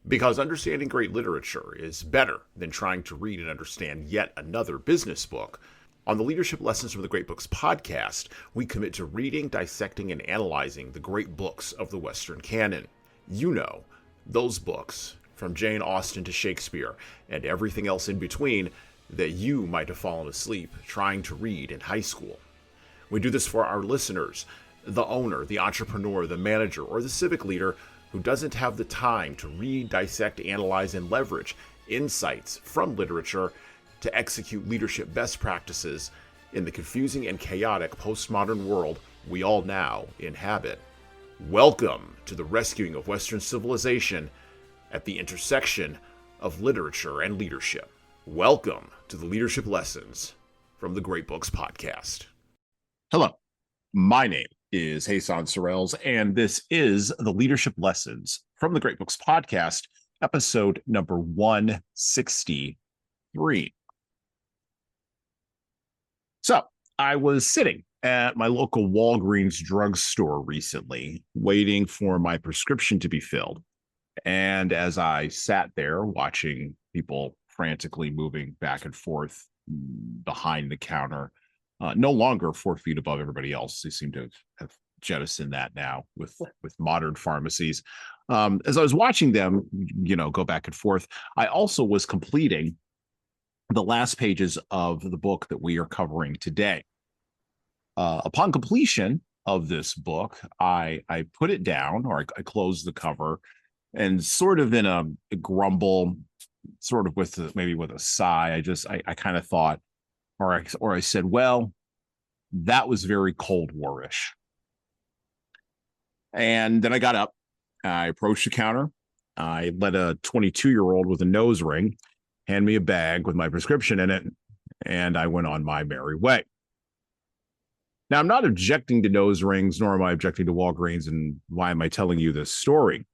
Because understanding great literature is better than trying to read and understand yet another business book. On the Leadership Lessons from the Great Books podcast, we commit to reading, dissecting, and analyzing the great books of the Western canon. You know, those books, from Jane Austen to Shakespeare, and everything else in between, that you might have fallen asleep trying to read in high school. We do this for our listeners, the owner, the entrepreneur, the manager, or the civic leader who doesn't have the time to read, dissect, analyze, and leverage insights from literature to execute leadership best practices in the confusing and chaotic postmodern world we all now inhabit. Welcome to the rescuing of Western civilization at the intersection of literature and leadership. Welcome to the Leadership Lessons from the Great Books podcast. Hello, my name is Jesan Sorrells, and this is the Leadership Lessons from the Great Books podcast, episode number 163. So I was sitting at my local Walgreens drugstore recently, waiting for my prescription to be filled. And as I sat there watching people frantically moving back and forth behind the counter, no longer 4 feet above everybody else. They seem to have jettisoned that now with modern pharmacies. As I was watching them, go back and forth, I also was completing the last pages of the book that we are covering today. Upon completion of this book, I put it down, or I closed the cover, and sort of in a grumble, sort of maybe with a sigh, I kind of thought, or I said, well, that was very Cold War-ish. And then I got up, I approached the counter, I let a 22-year-old with a nose ring hand me a bag with my prescription in it, and I went on my merry way. Now, I'm not objecting to nose rings, nor am I objecting to Walgreens, and why am I telling you this story?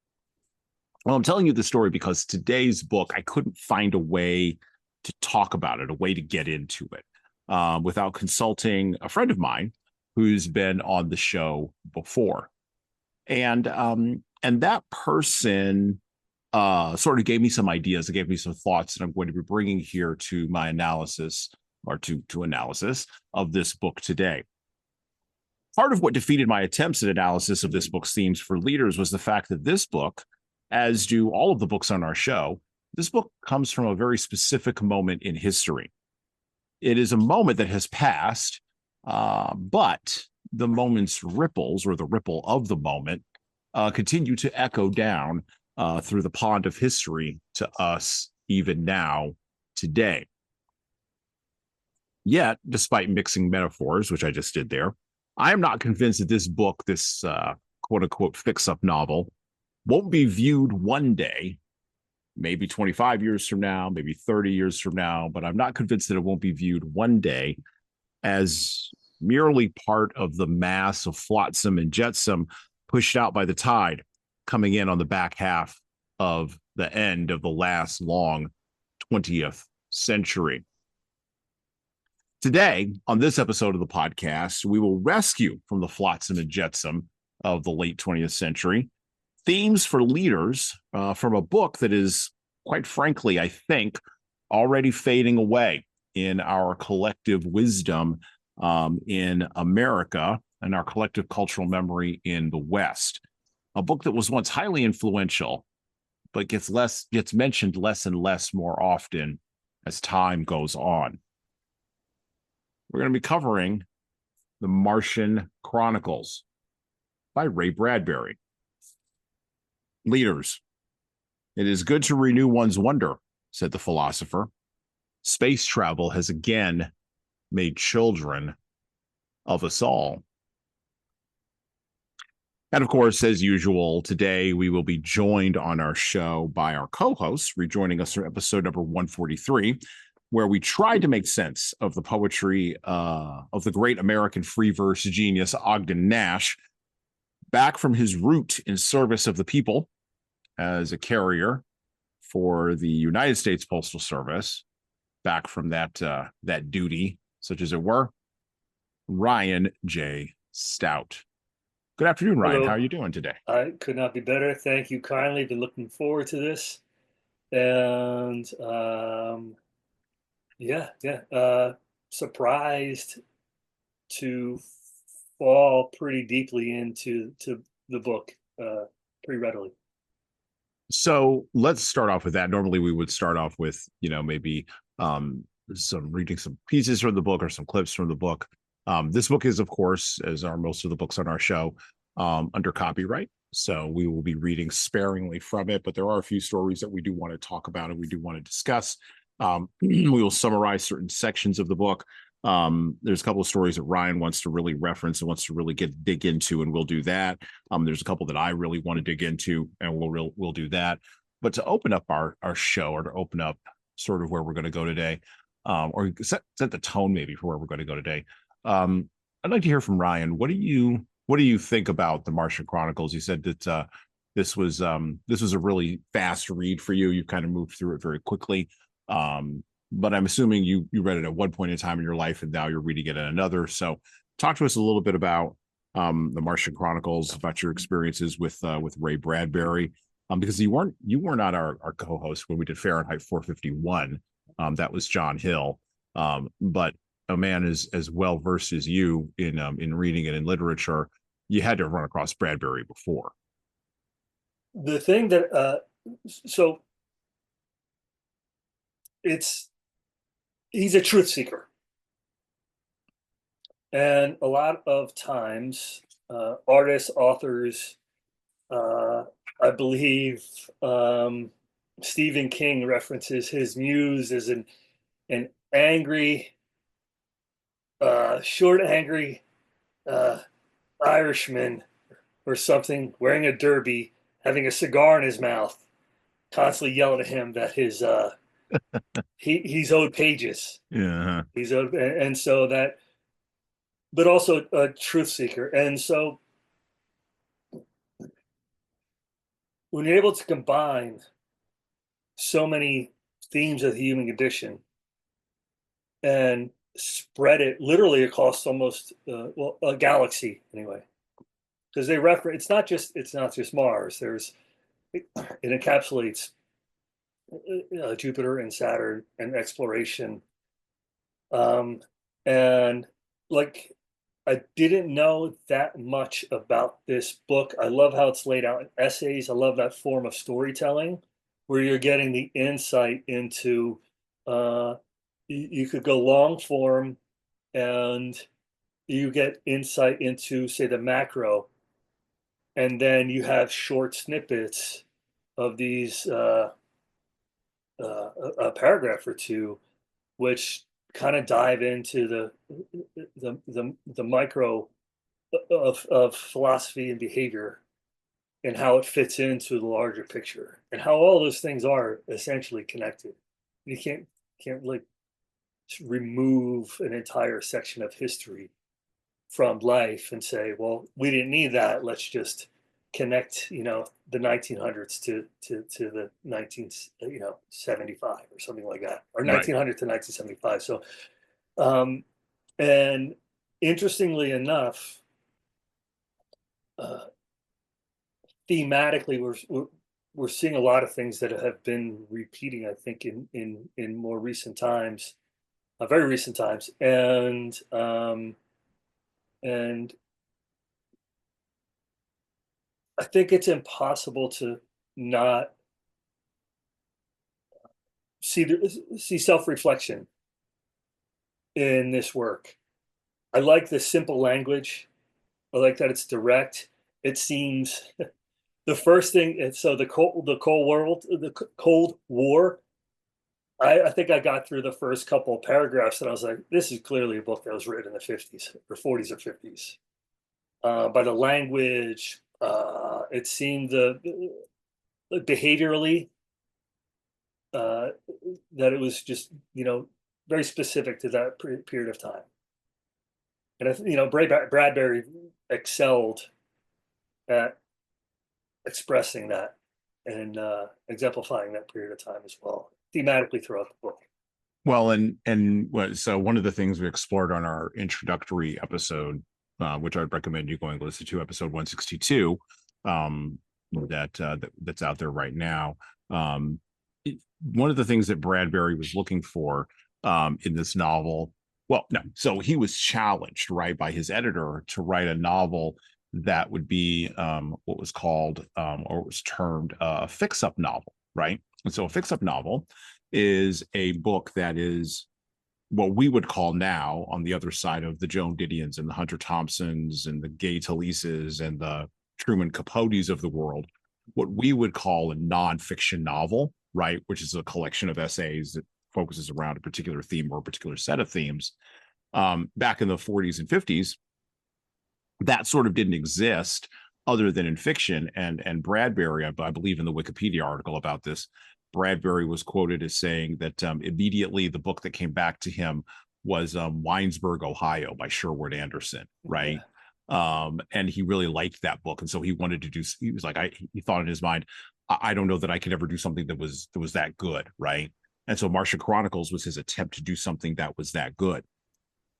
Well, I'm telling you this story because today's book, I couldn't find a way to talk about it, a way to get into it, without consulting a friend of mine who's been on the show before. And that person sort of gave me some ideas, it gave me some thoughts that I'm going to be bringing here to my analysis, or to analysis of this book today. Part of what defeated my attempts at analysis of this book's themes for leaders was the fact that this book, as do all of the books on our show, this book comes from a very specific moment in history. It is a moment that has passed, but the moment's ripples, or the ripple of the moment, continue to echo down through the pond of history to us even now, today. Yet, despite mixing metaphors, which I just did there, I am not convinced that this book, this quote-unquote fix-up novel, won't be viewed one day, maybe 25 years from now, maybe 30 years from now, but I'm not convinced that it won't be viewed one day as merely part of the mass of flotsam and jetsam pushed out by the tide coming in on the back half of the end of the last long 20th century. Today, on this episode of the podcast, we will rescue from the flotsam and jetsam of the late 20th century themes for leaders from a book that is, quite frankly, I think, already fading away in our collective wisdom in America and our collective cultural memory in the West. A book that was once highly influential, but gets mentioned less and less more often as time goes on. We're going to be covering the Martian Chronicles by Ray Bradbury. Leaders, it is good to renew one's wonder, said the philosopher. Space travel has again made children of us all. And of course, as usual, today we will be joined on our show by our co-hosts, rejoining us for episode number 143, where we tried to make sense of the poetry of the great American free verse genius Ogden Nash, back from his route in service of the people as a carrier for the United States Postal Service, back from that duty, such as it were, Ryan J. Stout. Good afternoon, Ryan. Hello. How are you doing today? I could not be better. Thank you kindly. Been looking forward to this. and surprised to fall pretty deeply into the book pretty readily. So let's start off with that. Normally we would start off with, maybe some reading some pieces from the book or some clips from the book. This book is, of course, as are most of the books on our show, under copyright. So we will be reading sparingly from it, but there are a few stories that we do want to talk about and we do want to discuss. We will summarize certain sections of the book. There's a couple of stories that Ryan wants to really reference and wants to really dig into, and we'll do that. There's a couple that I really want to dig into, and we'll do that. But to open up our show, or to open up sort of where we're going to go today, or set the tone maybe for where we're going to go today, I'd like to hear from Ryan. What do you think about the Martian Chronicles? You said that this was a really fast read for you. You kind of moved through it very quickly. But I'm assuming you read it at one point in time in your life, and now you're reading it at another. So talk to us a little bit about the Martian Chronicles, about your experiences with Ray Bradbury, because you weren't on our co-host when we did Fahrenheit 451. That was John Hill, but a man as well versed as you in reading and in literature, you had to run across Bradbury before. The thing that so he's a truth seeker, and a lot of times artists, authors, I believe Stephen King references his muse as an angry, short, angry Irishman or something, wearing a derby, having a cigar in his mouth, constantly yelling at him that his he's owed pages. Yeah. He's owed, and so that, but also a truth seeker. And so when you're able to combine so many themes of the human condition and spread it literally across almost a galaxy anyway, because they reference it's not just Mars. It encapsulates Jupiter and Saturn and exploration. And like, I didn't know that much about this book. I love how it's laid out in essays. I love that form of storytelling where you're getting the insight into, you could go long form and you get insight into, say, the macro, and then you have short snippets of these a paragraph or two, which kind of dive into the micro of philosophy and behavior and how it fits into the larger picture and how all those things are essentially connected. You can't like remove an entire section of history from life and say, well, we didn't need that. Let's just connect, the 1900s to the 1975 or something like that, or Right. 1900 to 1975. So, and interestingly enough, thematically, we're seeing a lot of things that have been repeating, I think, in more recent times, very recent times, and I think it's impossible to not see self-reflection in this work. I like the simple language. I like that it's direct. It seems the first thing. So the Cold War. I think I got through the first couple of paragraphs and I was like, this is clearly a book that was written in the 50s or 40s or 50s. By the language, it seemed behaviorally that it was just very specific to that period of time. And Bradbury excelled at expressing that and exemplifying that period of time as well, thematically throughout the book. Well, so one of the things we explored on our introductory episode, which I'd recommend you going to listen to, episode 162, that's out there right now. one of the things that Bradbury was looking for in this novel, well, no, so he was challenged, right, by his editor to write a novel that would be what was called or was termed a fix-up novel, right? And so a fix-up novel is a book that is what we would call now, on the other side of the Joan Didions and the Hunter Thompsons and the Gay Taleses and the Truman Capotes of the world, what we would call a nonfiction novel, right? Which is a collection of essays that focuses around a particular theme or a particular set of themes. Back in the 40s and 50s, that sort of didn't exist other than in fiction. And Bradbury, I believe in the Wikipedia article about this, Bradbury was quoted as saying that immediately the book that came back to him was Winesburg, Ohio by Sherwood Anderson, right? Yeah. And he really liked that book. And so he wanted to do, he was like, he thought in his mind, I don't know that I could ever do something that was that good, right? And so Martian Chronicles was his attempt to do something that was that good.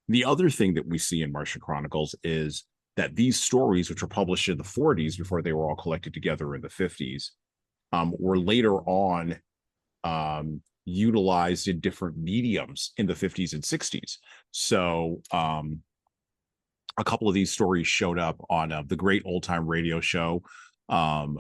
The other thing that we see in Martian Chronicles is that these stories, which were published in the 40s before they were all collected together in the 50s, were later on utilized in different mediums in the 50s and 60s. So a couple of these stories showed up on the great old time radio show called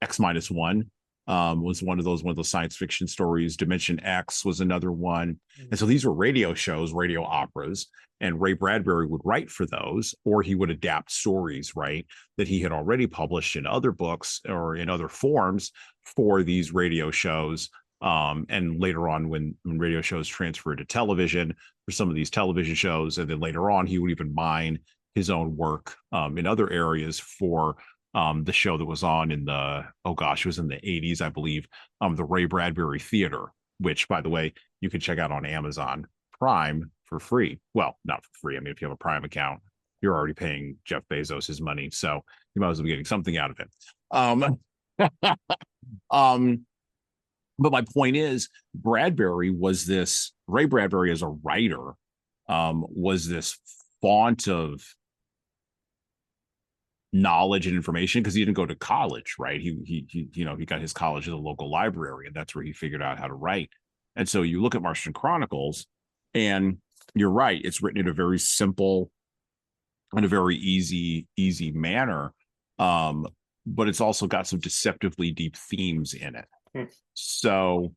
X-1. Was one of those science fiction stories. Dimension X was another one. And so these were radio shows, radio operas, and Ray Bradbury would write for those, or he would adapt stories, right, that he had already published in other books or in other forms for these radio shows. And later on, when radio shows transferred to television for some of these television shows, and then later on, he would even mine his own work in other areas for the show that was on in the, oh gosh, it was in the 80s, I believe, the Ray Bradbury Theater, which, by the way, you can check out on Amazon Prime for free. Well, not for free. I mean, if you have a Prime account, you're already paying Jeff Bezos his money, so you might as well be getting something out of it. But my point is, Ray Bradbury as a writer was this font of knowledge and information, because he didn't go to college, right? He got his college at the local library, and that's where he figured out how to write. And so you look at Martian Chronicles, and you're right, it's written in a very simple and a very easy manner, but it's also got some deceptively deep themes in it. So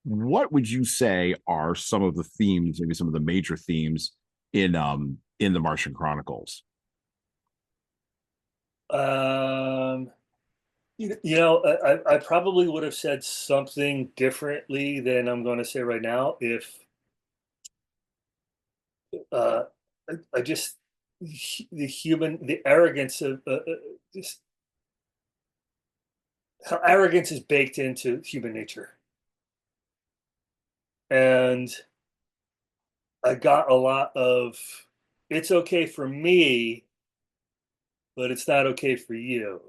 what would you say are some of the themes, maybe some of the major themes in the Martian Chronicles? I probably would have said something differently than I'm going to say right now if I just the arrogance of just how arrogance is baked into human nature, and I got a lot of it's okay for me, but it's not okay for you.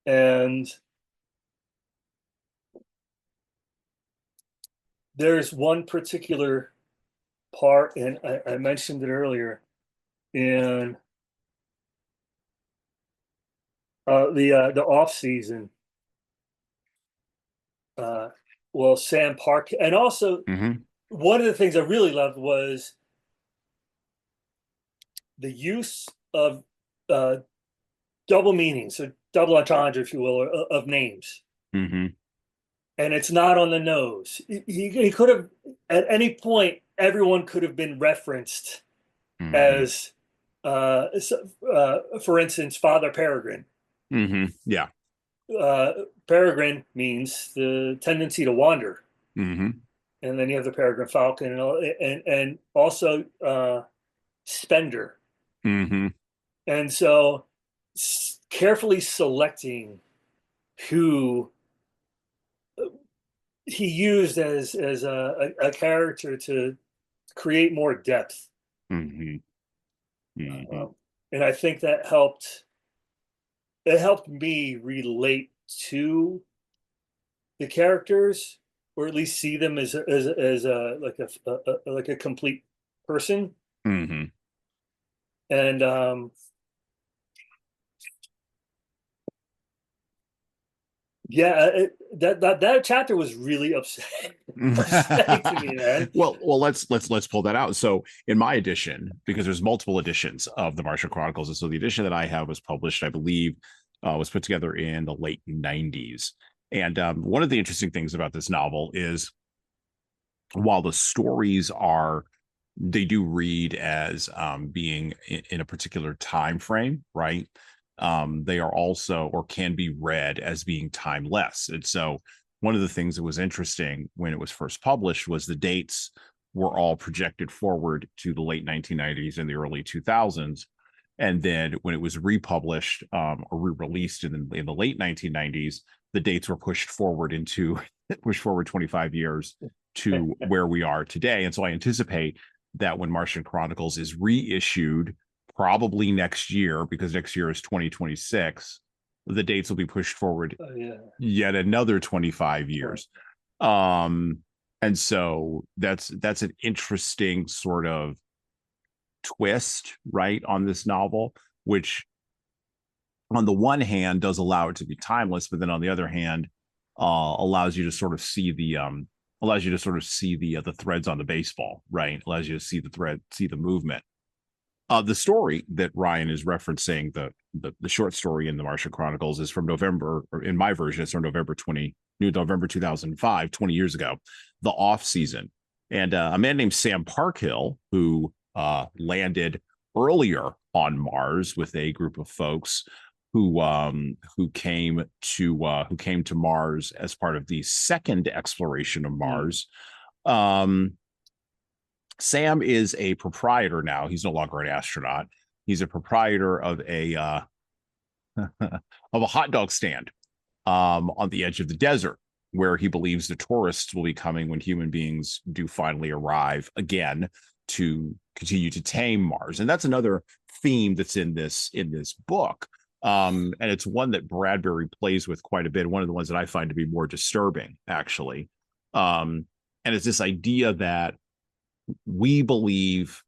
And there's one particular part, and I mentioned it earlier, in the off season. Well, Sam Park, and also one of the things I really loved was the use of double meanings, so double entendre, if you will, of names. And it's not on the nose. He could have, at any point, everyone could have been referenced as, for instance, Father Peregrine. Yeah. Peregrine means the tendency to wander. And then you have the peregrine falcon, and also spender. And so carefully selecting who he used as a character to create more depth. And I think that helped me relate to the characters, or at least see them as like a complete person. And Yeah, that chapter was really upsetting, upsetting to me, man. Well, let's pull that out. So in my edition, because there's multiple editions of the Martian Chronicles, and so the edition that I have was published, I believe, was put together in the late '90s. And one of the interesting things about this novel is, while the stories are, they do read as being in a particular time frame, right? They are also, or can be read as being timeless. And so one of the things that was interesting when it was first published was the dates were all projected forward to the late 1990s and the early 2000s. And then when it was republished or re-released in the late 1990s, the dates were pushed forward into pushed forward 25 years to where we are today. And so I anticipate that when Martian Chronicles is reissued, probably next year, because next year is 2026, the dates will be pushed forward yet another 25 years. And so that's an interesting sort of twist, right, on this novel, which on the one hand does allow it to be timeless, but then on the other hand allows you to sort of see the threads on the baseball, right? Allows you to see the thread, see the movement. The story that Ryan is referencing, the short story in the Martian Chronicles, is from November, or in my version, it's from November 2005, 20 years ago, the off season. And a man named Sam Parkhill, who landed earlier on Mars with a group of folks who came to Mars as part of the second exploration of Mars. Sam is a proprietor now. He's no longer an astronaut. He's a proprietor of a of a hot dog stand on the edge of the desert, where he believes the tourists will be coming when human beings do finally arrive again to continue to tame Mars. And that's another theme that's in this book. And it's one that Bradbury plays with quite a bit. One of the ones that I find to be more disturbing, actually. And it's this idea that we believe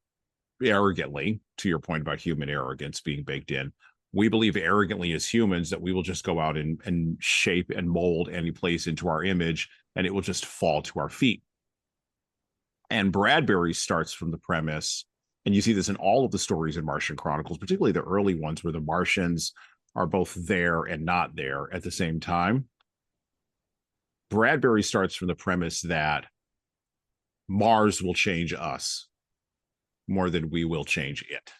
arrogantly, to your point about human arrogance being baked in, we believe arrogantly as humans that we will just go out and shape and mold any place into our image, and it will just fall to our feet. And Bradbury starts from the premise, and you see this in all of the stories in Martian Chronicles, particularly the early ones where the Martians are both there and not there at the same time. Bradbury starts from the premise that Mars will change us more than we will change it.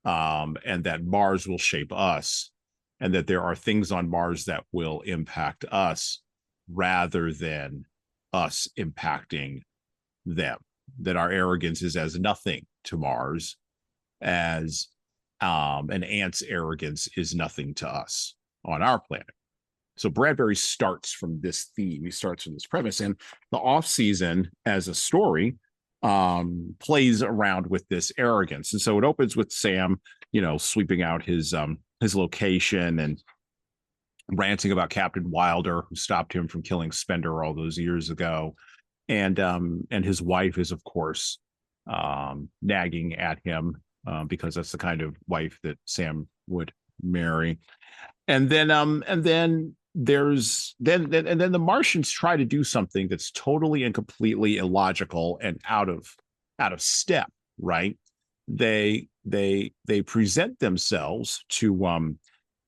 And that Mars will shape us, and that there are things on Mars that will impact us rather than us impacting them. That our arrogance is as nothing to Mars, as an ant's arrogance is nothing to us on our planet. So Bradbury starts from this theme. He starts from this premise, and the off season as a story plays around with this arrogance. And so it opens with Sam, sweeping out his location and ranting about Captain Wilder, who stopped him from killing Spender all those years ago. And his wife is, of course, nagging at him because that's the kind of wife that Sam would marry. And then the Martians try to do something that's totally and completely illogical and out of step, right? They present themselves to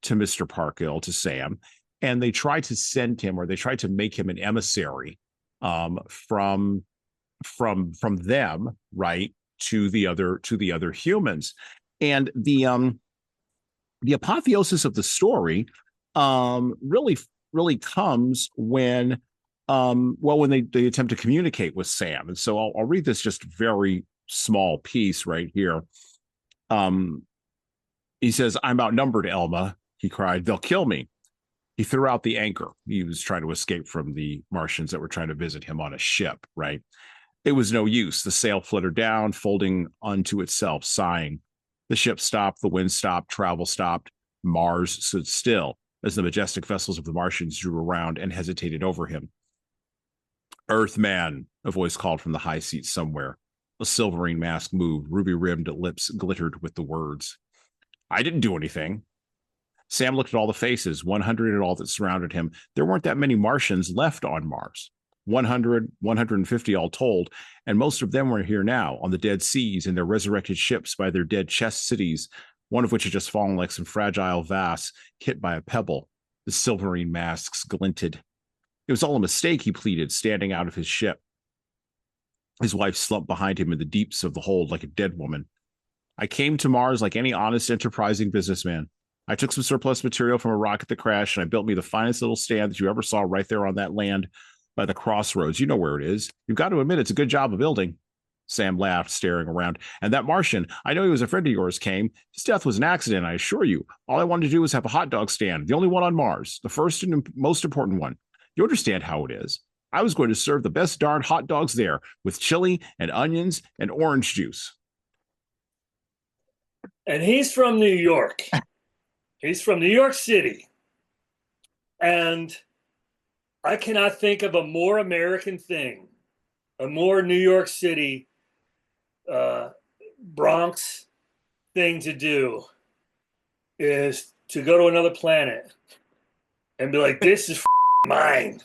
Mr. Parkhill, to Sam, and they try to send him, or they try to make him an emissary from them, right, to the other humans. And the apotheosis of the story really comes when when they attempt to communicate with Sam. And so I'll read this just very small piece right here. He says, "I'm outnumbered, Elma," he cried. "They'll kill me." He threw out the anchor. He was trying to escape from the Martians that were trying to visit him on a ship, right? It was no use. The sail fluttered down, folding unto itself, sighing. The ship stopped, the wind stopped, travel stopped. Mars stood still as the majestic vessels of the Martians drew around and hesitated over him. "Earthman," a voice called from the high seat somewhere. A silvering mask moved, ruby-rimmed lips glittered with the words. "I didn't do anything." Sam looked at all the faces, 100 in all that surrounded him. There weren't that many Martians left on Mars. 100, 150 all told, and most of them were here now on the dead seas in their resurrected ships by their dead chest cities, one of which had just fallen like some fragile vase hit by a pebble. The silverine masks glinted. It was all a mistake, he pleaded, standing out of his ship. His wife slumped behind him in the deeps of the hold like a dead woman. I came to Mars like any honest, enterprising businessman. I took some surplus material from a rocket that crashed, and I built me the finest little stand that you ever saw right there on that land by the crossroads. You know where it is. You've got to admit it's a good job of building. Sam laughed, staring around. And that Martian, I know he was a friend of yours, came. His death was an accident, I assure you. All I wanted to do was have a hot dog stand, the only one on Mars, the first and most important one. You understand how it is. I was going to serve the best darn hot dogs there with chili and onions and orange juice. And he's from New York. He's from New York City. And I cannot think of a more American thing, a more New York City, Bronx thing to do is to go to another planet and be like, this is mine.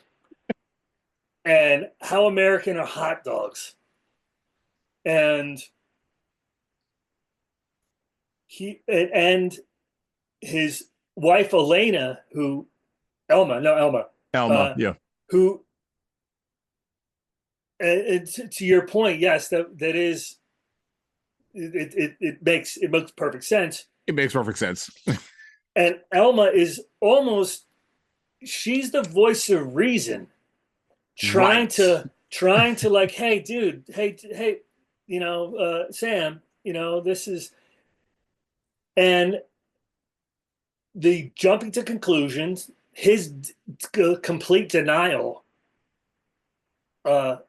And how American are hot dogs? And his wife Elena, Elma, yeah, who, and to your point, yes, that is, it makes perfect sense. It makes perfect sense. And Elma is almost, she's the voice of reason, trying to like, hey, dude, hey, Sam, this is, and the jumping to conclusions, his complete denial of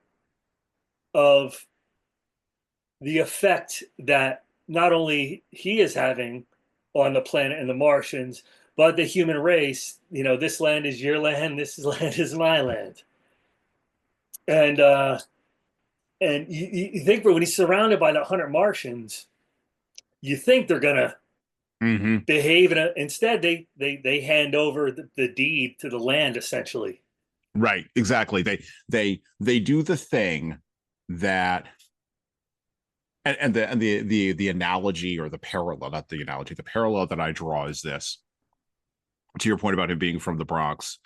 the effect that not only he is having on the planet and the Martians, but the human race. This land is your land, this land is my land. And you think when he's surrounded by the 100 Martians, you think they're gonna behave instead they hand over the deed to the land, essentially. Right, exactly. They do the thing that, and the analogy, or the parallel, not the analogy, the parallel that I draw is this. To your point about him being from the Bronx,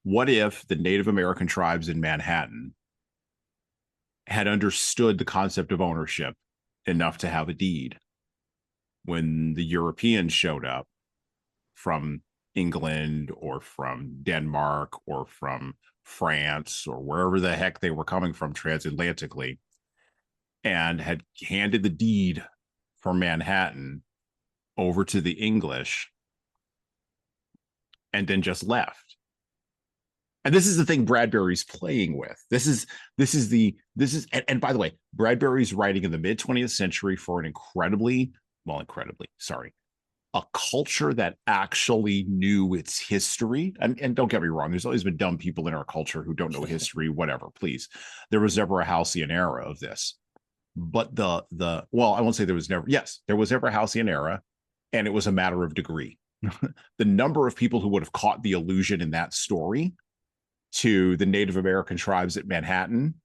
what if the Native American tribes in Manhattan had understood the concept of ownership enough to have a deed when the Europeans showed up from England or from Denmark or from France or wherever the heck they were coming from transatlantically, and had handed the deed for Manhattan over to the English and then just left. And this is the thing Bradbury's playing with. This is, and by the way, Bradbury's writing in the mid 20th century for an a culture that actually knew its history. And don't get me wrong, there's always been dumb people in our culture who don't know history, whatever, please. There was never a halcyon era of this. But I won't say there was never, yes, there was ever a halcyon era, and it was a matter of degree. The number of people who would have caught the allusion in that story to the Native American tribes at Manhattan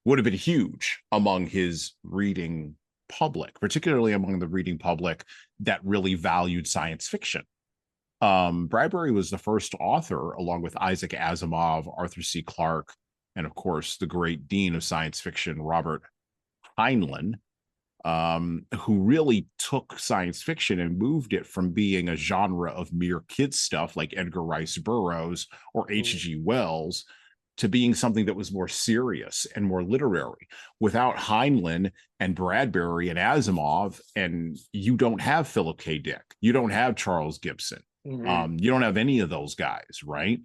would have been huge among his reading public, particularly among the reading public that really valued science fiction. Bradbury was the first author, along with Isaac Asimov, Arthur C. Clarke, and of course the great dean of science fiction, Robert Heinlein, who really took science fiction and moved it from being a genre of mere kids stuff like Edgar Rice Burroughs or H.G. Wells to being something that was more serious and more literary. Without Heinlein and Bradbury and Asimov, and you don't have Philip K. Dick, you don't have Charles Gibson, you don't have any of those guys, right?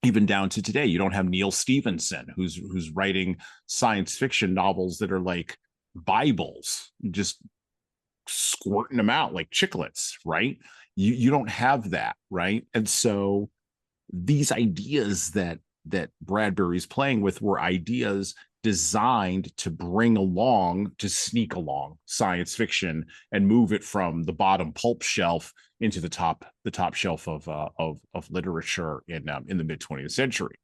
Even down to today, you don't have Neil Stephenson, who's writing science fiction novels that are like Bibles, just squirting them out like chiclets, right? You don't have that, right? And so these ideas that Bradbury's playing with were ideas designed to sneak along science fiction and move it from the bottom pulp shelf into the top shelf of literature in the mid 20th century.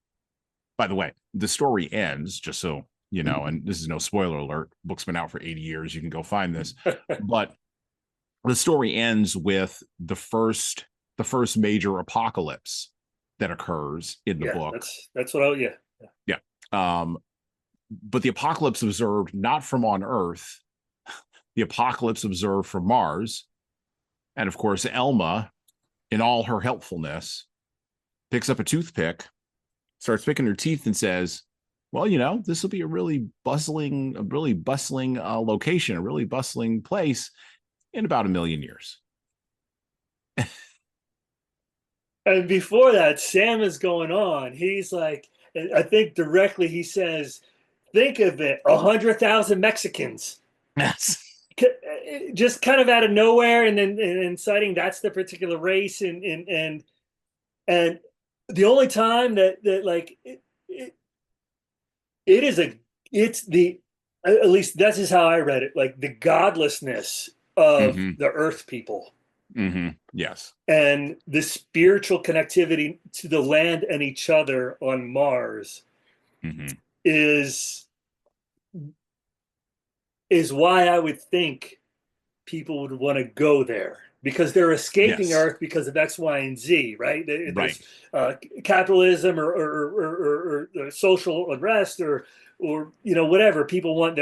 By the way, the story ends, just so you know, and this is no spoiler alert. Book's been out for 80 years. You can go find this, but the story ends with the first major apocalypse that occurs in the book. That's what yeah. But the apocalypse observed not from on Earth, the apocalypse observed from Mars. And of course, Elma, in all her helpfulness, picks up a toothpick, starts picking her teeth, and says, well, you know, this will be a really bustling location, a really bustling place in about 1 million years. And before that, Sam is going on. He's like, I think directly he says, think of it, 100,000 Mexicans. Yes. Just kind of out of nowhere, and then inciting that's the particular race, and the only time that like it's the, at least that's just how I read it, like the godlessness of the Earth people. Yes. And the spiritual connectivity to the land and each other on Mars is why I would think people would want to go there, because they're escaping Earth because of X, Y, and Z, right? There's capitalism or social unrest or you know, whatever people want.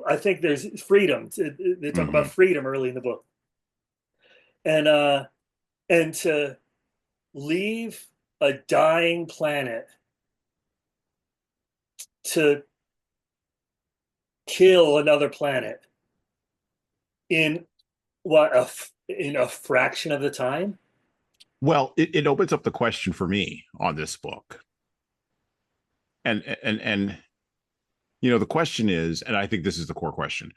I think there's freedom. They talk about freedom early in the book, and to leave a dying planet to kill another planet in in a fraction of the time. Well, it opens up the question for me on this book. And you know, the question is, and I think this is the core question,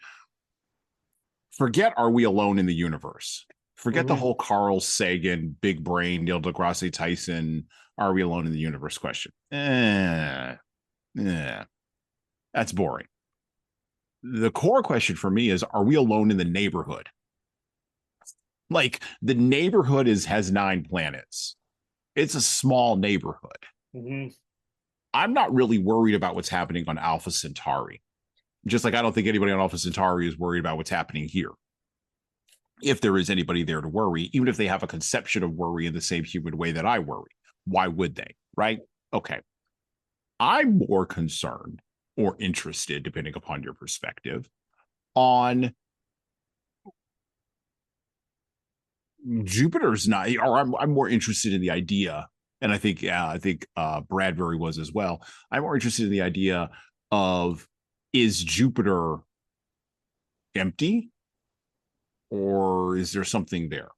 forget, are we alone in the universe? Forget the whole Carl Sagan, big brain, Neil deGrasse Tyson, are we alone in the universe question. That's boring. The core question for me is, are we alone in the neighborhood? Like, the neighborhood has 9 planets. It's a small neighborhood. I'm not really worried about what's happening on Alpha Centauri. Just like I don't think anybody on Alpha Centauri is worried about what's happening here. If there is anybody there to worry, even if they have a conception of worry in the same human way that I worry, why would they? Right? Okay. I'm more concerned or interested, depending upon your perspective, on Jupiter's not, or I'm more interested in the idea, and I think Bradbury was as well. I'm more interested in the idea of, is Jupiter empty, or is there something there?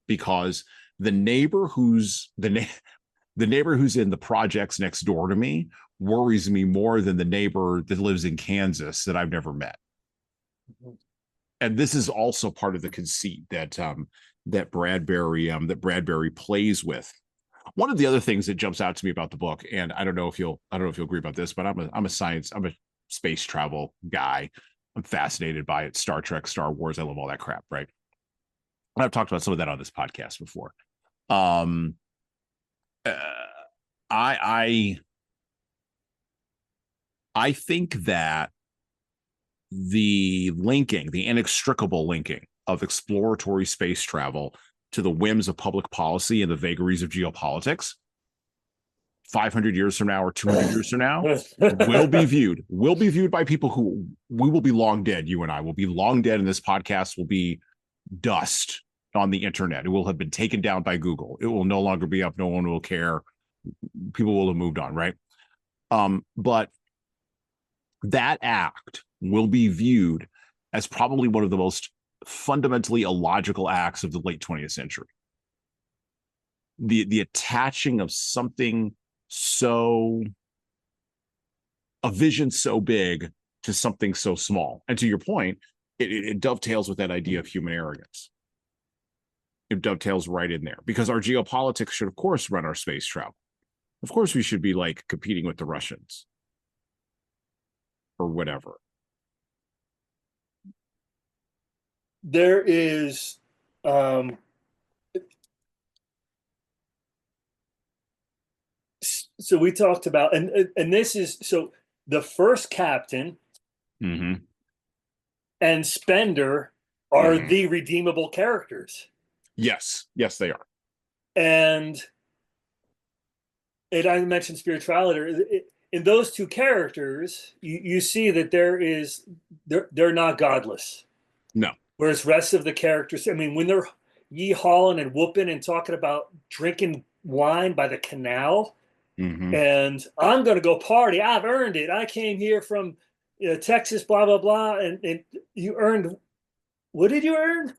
Because the neighbor who's in the projects next door to me worries me more than the neighbor that lives in Kansas that I've never met. And this is also part of the conceit that Bradbury plays with. One of the other things that jumps out to me about the book, and I don't know if you'll agree about this, but I'm a space travel guy. I'm fascinated by it. Star Trek, Star Wars. I love all that crap, right? I've talked about some of that on this podcast before. I think that the inextricable linking of exploratory space travel to the whims of public policy and the vagaries of geopolitics, 500 years from now or 200 years from now, will be viewed by people who, we will be long dead. You and I will be long dead, and this podcast will be dust on the internet. It will have been taken down by Google. It will no longer be up. No one will care. People will have moved on, right? But that act will be viewed as probably one of the most fundamentally illogical acts of the late 20th century. The attaching of something a vision so big to something so small. And to your point, it dovetails with that idea of human arrogance. It dovetails right in there, because our geopolitics should, of course, run our space travel. Of course, we should be like competing with the Russians or whatever. There is So we talked about, and this is, so the first captain Mm-hmm. and Spender are Mm-hmm. the redeemable characters. Yes, yes, they are. And I mentioned spirituality. In those two characters, you see that they're not godless. No. Whereas rest of the characters, I mean, when they're yee-hawing and whooping and talking about drinking wine by the canal, Mm-hmm. and I'm going to go party. I've earned it. I came here from Texas, blah, blah, blah. And you earned, what did you earn?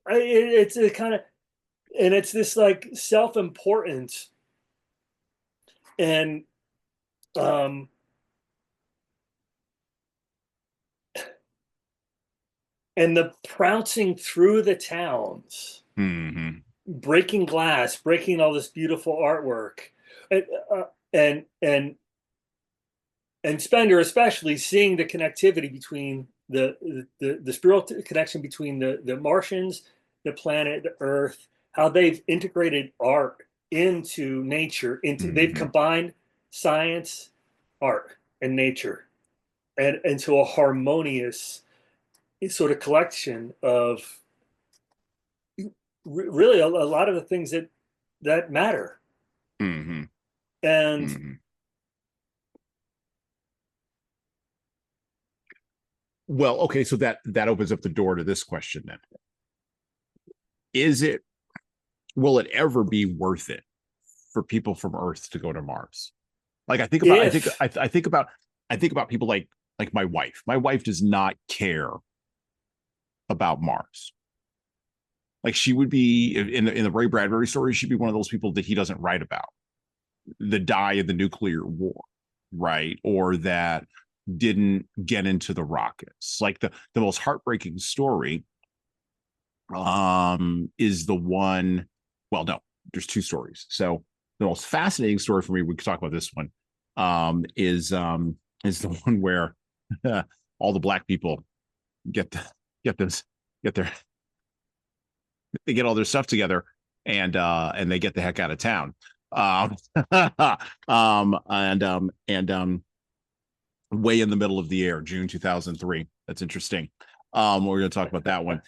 It's a kind of, and it's this like self-importance and um and the trouncing through the towns, Mm-hmm. breaking glass, breaking all this beautiful artwork, and and and and Spender especially seeing the connectivity between the spiritual connection between the Martians, the planet, the Earth, how they've integrated art into nature, they've Mm-hmm. combined science, art, and nature, and into a harmonious sort of collection of really a lot of the things that matter. Mm-hmm. And Mm-hmm. Well, okay, so that opens up the door to this question then. Is it, will it ever be worth it for people from Earth to go to Mars? Like if I think about people like my wife. My wife does not care about Mars. Like she would be in the Ray Bradbury story, she'd be one of those people that he doesn't write about. The die of the nuclear war, right? Or that didn't get into the rockets. Like the most heartbreaking story is the one, well, no, there's two stories. So the most fascinating story for me, we could talk about this one, is the one where all the black people get get this get their they get all their stuff together and they get the heck out of town. Um, and way in the middle of the air, June 2003. That's interesting. We're going to talk about that one.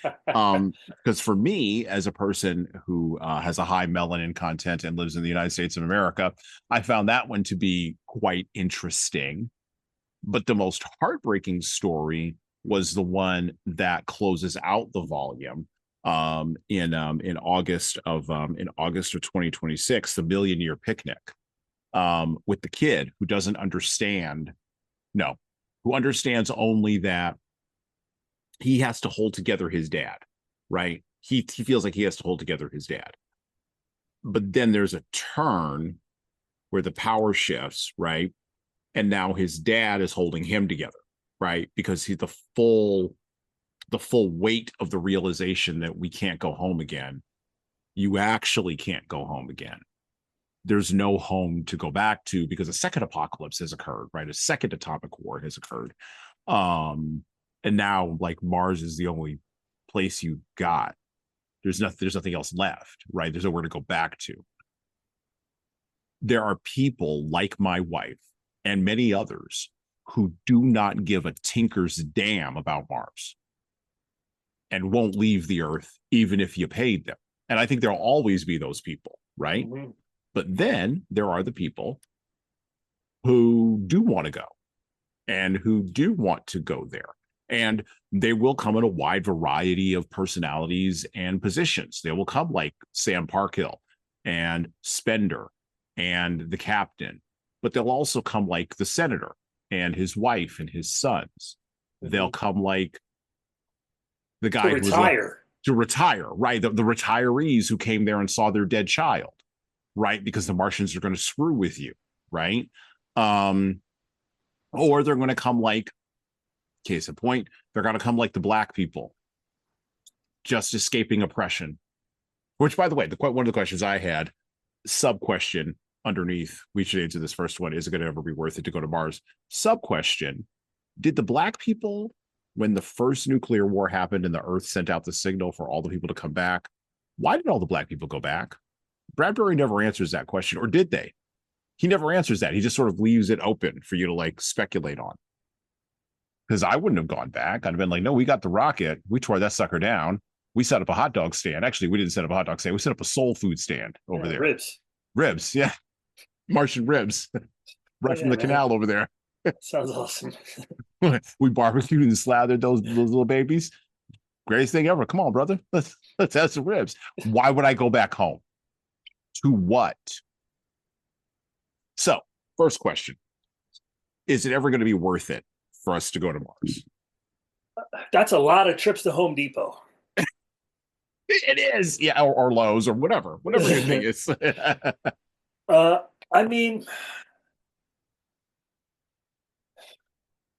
Because for me, as a person who has a high melanin content and lives in the United States of America, I found that one to be quite interesting. But the most heartbreaking story was the one that closes out the volume in August of 2026, the Million Year Picnic, with the kid who doesn't understand, no, who understands only that he has to hold together his dad, right? He feels like he has to hold together his dad. But then there's a turn where the power shifts, right? And now his dad is holding him together, right? Because he's the full weight of the realization that we can't go home again. You actually can't go home again. There's no home to go back to because a second apocalypse has occurred, right? A second atomic war has occurred. And now like Mars is the only place you got. There's nothing else left, right? There's nowhere to go back to. There are people like my wife and many others who do not give a tinker's damn about Mars and won't leave the Earth even if you paid them. And I think there'll always be those people, right? Mm-hmm. But then there are the people who do want to go and who do want to go there. And they will come in a wide variety of personalities and positions. They will come like Sam Parkhill and Spender and the captain, but they'll also come like the senator and his wife and his sons. Mm-hmm. They'll come like the guy to retire. To retire, right? The retirees who came there and saw their dead child, right? Because the Martians are going to screw with you, right? Or they're going to come like, case in point, they're going to come like the black people, just escaping oppression. Which, by the way, one of the questions I had, sub question underneath, we should answer this first one: is it going to ever be worth it to go to Mars? Sub question: did the black people, when the first nuclear war happened and the Earth sent out the signal for all the people to come back, why did all the black people go back? Bradbury never answers that question, or did they? He never answers that. He just sort of leaves it open for you to like speculate on. Because I wouldn't have gone back. I'd have been like, no, we got the rocket. We tore that sucker down. We set up a hot dog stand. Actually, we didn't set up a hot dog stand. We set up a soul food stand over there. Ribs. Ribs, yeah. Martian ribs. Right from the canal over there. Sounds awesome. We barbecued and slathered those little babies. Greatest thing ever. Come on, brother. Let's have some ribs. Why would I go back home? To what? So, first question. Is it ever going to be worth it for us to go to Mars? That's a lot of trips to Home Depot. It is. Yeah, or Lowe's or whatever your thing is. I mean,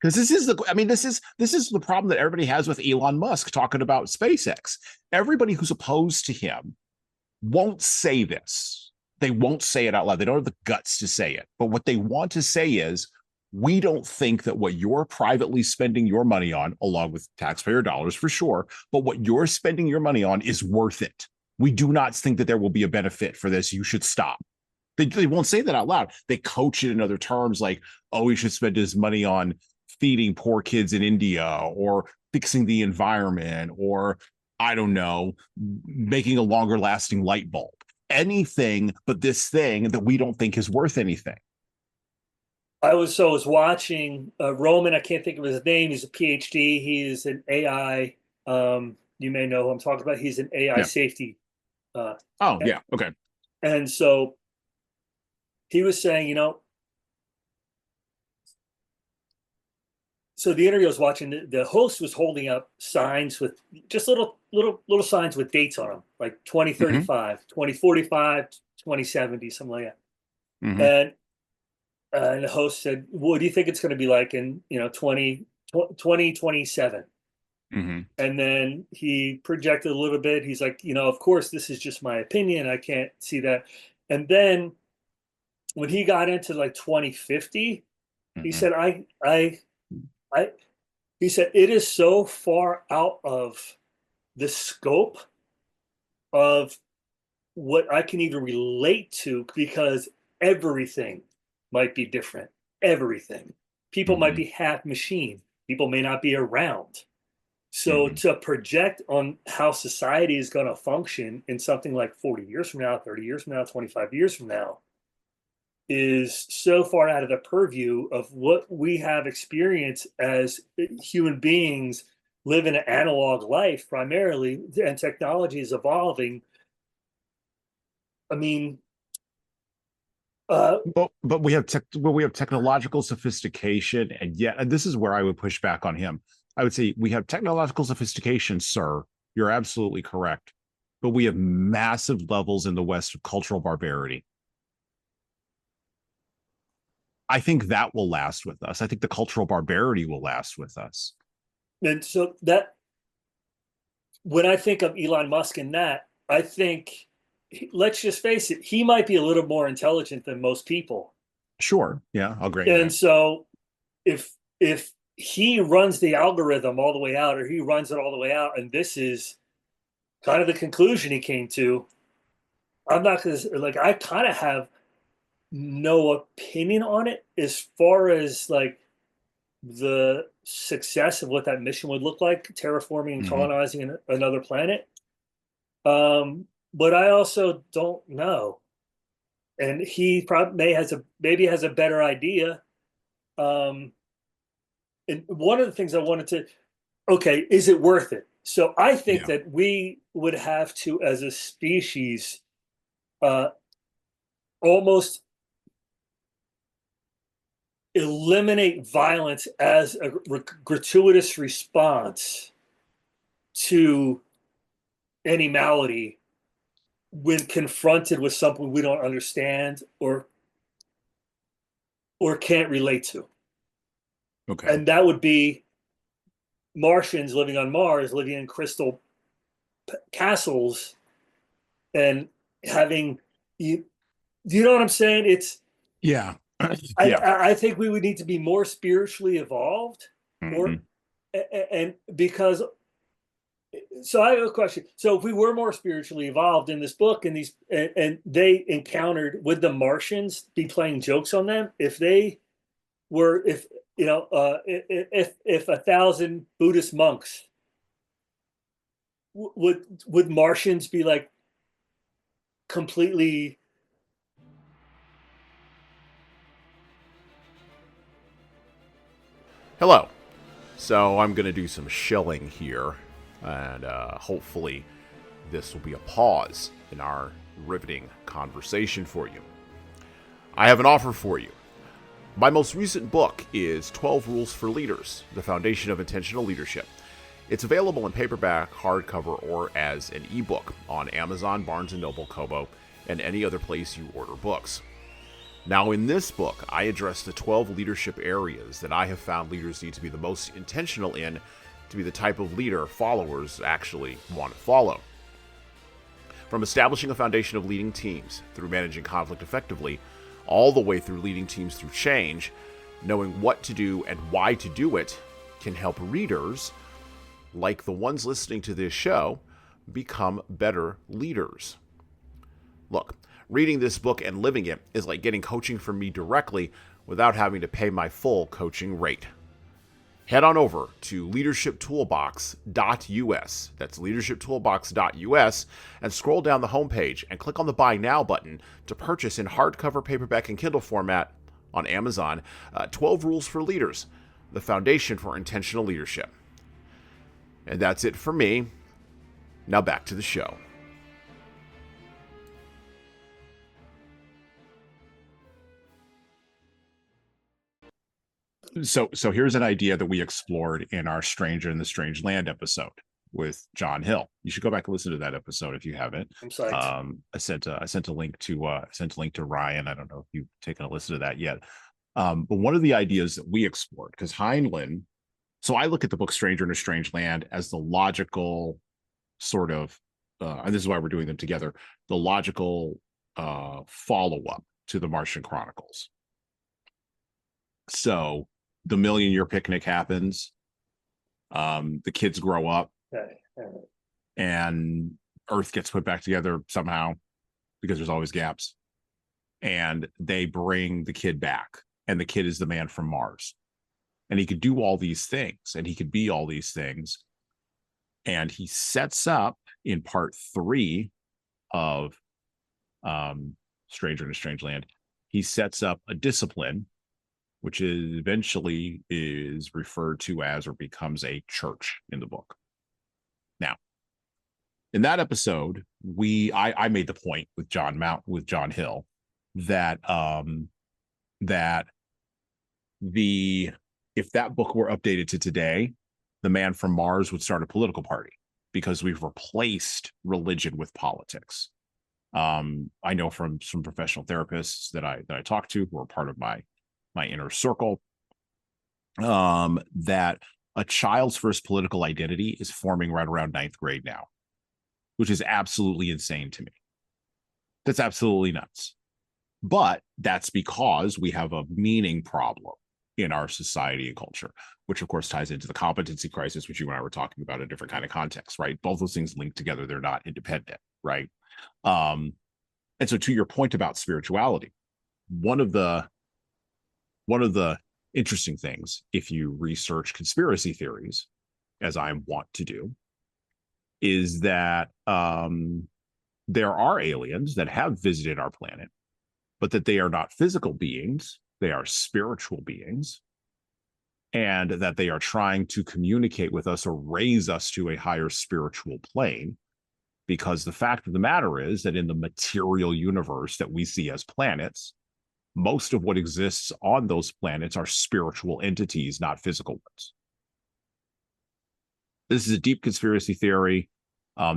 because this is the problem that everybody has with Elon Musk talking about SpaceX. Everybody who's opposed to him won't say this. They won't say it out loud. They don't have the guts to say it. But what they want to say is, we don't think that what you're privately spending your money on, along with taxpayer dollars for sure, but what you're spending your money on is worth it. We do not think that there will be a benefit for this. You should stop. They won't say that out loud. They coach it in other terms like, oh, he should spend his money on feeding poor kids in India or fixing the environment or, I don't know, making a longer lasting light bulb. Anything but this thing that we don't think is worth anything. I was watching Roman. I can't think of his name. He's a PhD. He is an AI. You may know who I'm talking about. He's an AI safety. Okay. And so he was saying, so the interview I was watching, the host was holding up signs with just little signs with dates on them, like 2035, 2045, 2070, something like that. Mm-hmm. And the host said, what do you think it's going to be like in 2027? Mm-hmm. And then he projected a little bit. He's like, of course, this is just my opinion. I can't see that. And then when he got into like 2050, he said, he said, it is so far out of the scope of what I can even relate to, because everything might be different. Everything. People might be half machine. People may not be around. So to project on how society is going to function in something like 40 years from now, 30 years from now, 25 years from now is so far out of the purview of what we have experienced as human beings live in an analog life primarily, and technology is evolving. I mean, but we have technological sophistication, and yet, and this is where I would push back on him. I would say we have technological sophistication, sir. You're absolutely correct, but we have massive levels in the West of cultural barbarity. I think that will last with us. I think the cultural barbarity will last with us. And so that, when I think of Elon Musk and that, I think, let's just face it, he might be a little more intelligent than most people. Sure. Yeah, I'll agree. And so if he runs the algorithm all the way out, or he runs it all the way out, and this is kind of the conclusion he came to, I'm not going to, like, I kind of have no opinion on it as far as like the success of what that mission would look like, terraforming and colonizing another planet. But I also don't know. And he probably maybe has a better idea. And one of the things I wanted to, okay, is it worth it? So I think that we would have to, as a species, almost eliminate violence as a gratuitous response to any malady when confronted with something we don't understand or can't relate to. Okay. And that would be Martians living on Mars, living in crystal castles and having, you know what I'm saying? It's, I think we would need to be more spiritually evolved, or and because So I have a question. So if we were more spiritually evolved in this book, and they encountered, would the Martians be playing jokes on them if they were, if you know, if 1,000 Buddhist monks would Martians be like completely? Hello. So I'm going to do some shilling here, and hopefully this will be a pause in our riveting conversation for you. I have an offer for you. My most recent book is 12 Rules for Leaders, the Foundation of Intentional Leadership. It's available in paperback, hardcover, or as an ebook on Amazon, Barnes & Noble, Kobo, and any other place you order books. Now, in this book, I address the 12 leadership areas that I have found leaders need to be the most intentional in to be the type of leader followers actually want to follow. From establishing a foundation of leading teams through managing conflict effectively, all the way through leading teams through change, knowing what to do and why to do it can help readers, like the ones listening to this show, become better leaders. Look, reading this book and living it is like getting coaching from me directly without having to pay my full coaching rate. Head on over to leadershiptoolbox.us, that's leadershiptoolbox.us, and scroll down the homepage and click on the Buy Now button to purchase in hardcover, paperback, and Kindle format on Amazon 12 Rules for Leaders, the foundation for intentional leadership. And that's it for me. Now back to the show. So here's an idea that we explored in our Stranger in the Strange Land episode with John Hill. You should go back and listen to that episode if you haven't. I'm psyched. I sent a link to Ryan. I don't know if you've taken a listen to that yet. But one of the ideas that we explored, because Heinlein, so I look at the book Stranger in a Strange Land as the logical sort of, and this is why we're doing them together, the logical follow-up to the Martian Chronicles. So the million-year picnic happens. The kids grow up, and Earth gets put back together somehow because there's always gaps. And they bring the kid back, and the kid is the man from Mars. And he could do all these things, and he could be all these things. And he sets up in part 3 of Stranger in a Strange Land, he sets up a discipline which is eventually is referred to as or becomes a church in the book. Now, in that episode, I made the point with John Hill that if that book were updated to today, the man from Mars would start a political party because we've replaced religion with politics. I know from some professional therapists that I talk to who are part of my inner circle, that a child's first political identity is forming right around 9th grade now, which is absolutely insane to me. That's absolutely nuts. But that's because we have a meaning problem in our society and culture, which of course ties into the competency crisis, which you and I were talking about in a different kind of context, right? Both those things linked together. They're not independent, right? And so to your point about spirituality, one of the interesting things, if you research conspiracy theories, as I want to do, is that there are aliens that have visited our planet, but that they are not physical beings, they are spiritual beings, and that they are trying to communicate with us or raise us to a higher spiritual plane. Because the fact of the matter is that in the material universe that we see as planets, most of what exists on those planets are spiritual entities, not physical ones. This is a deep conspiracy theory.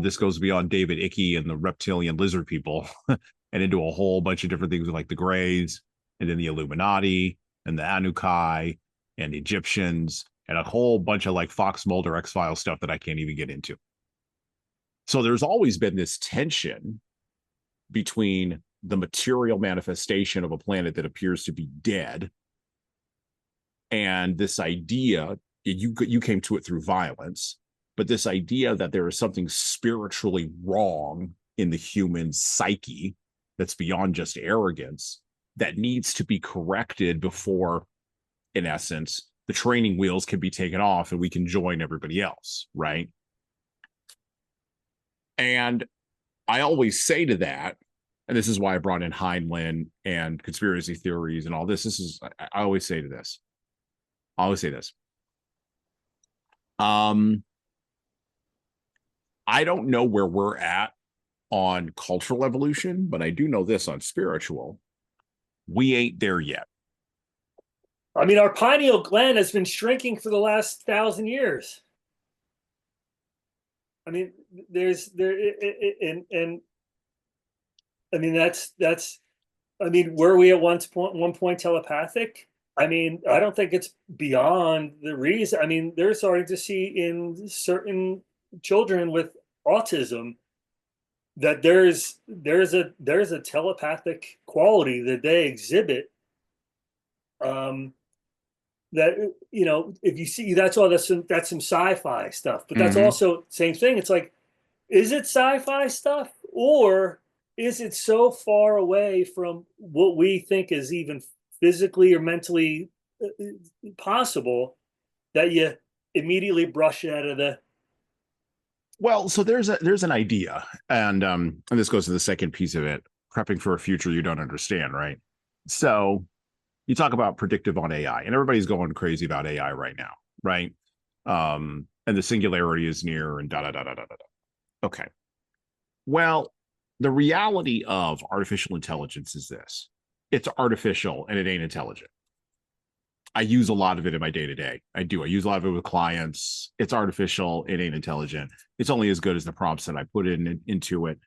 This goes beyond David Icke and the reptilian lizard people and into a whole bunch of different things like the Greys and then the Illuminati and the Anunnaki and the Egyptians and a whole bunch of like Fox Mulder X-Files stuff that I can't even get into. So there's always been this tension between the material manifestation of a planet that appears to be dead and this idea, you came to it through violence, but this idea that there is something spiritually wrong in the human psyche that's beyond just arrogance that needs to be corrected before, in essence, the training wheels can be taken off and we can join everybody else, right? And I always say to that, and this is why I brought in Heinlein and conspiracy theories and all this. I always say to this. I always say this. I don't know where we're at on cultural evolution, but I do know this on spiritual. We ain't there yet. I mean, our pineal gland has been shrinking for the last 1,000 years. I mean, I mean, I mean, were we at one point telepathic? I mean, I don't think it's beyond the reason. I mean, they're starting to see in certain children with autism that there's a telepathic quality that they exhibit. That, you know, if you see, that's some sci-fi stuff, but that's also same thing. It's like, is it sci-fi stuff, or is it so far away from what we think is even physically or mentally possible that you immediately brush it out of the... Well, so there's an idea, and this goes to the second piece of it, prepping for a future you don't understand, right? So you talk about predictive on AI, and everybody's going crazy about AI right now, right? And the singularity is near, and da da da da da da. Okay. Well, the reality of artificial intelligence is this: it's artificial and it ain't intelligent. I use a lot of it in my day-to-day. I use a lot of it with clients. It's artificial, it ain't intelligent. It's only as good as the prompts that I put into it,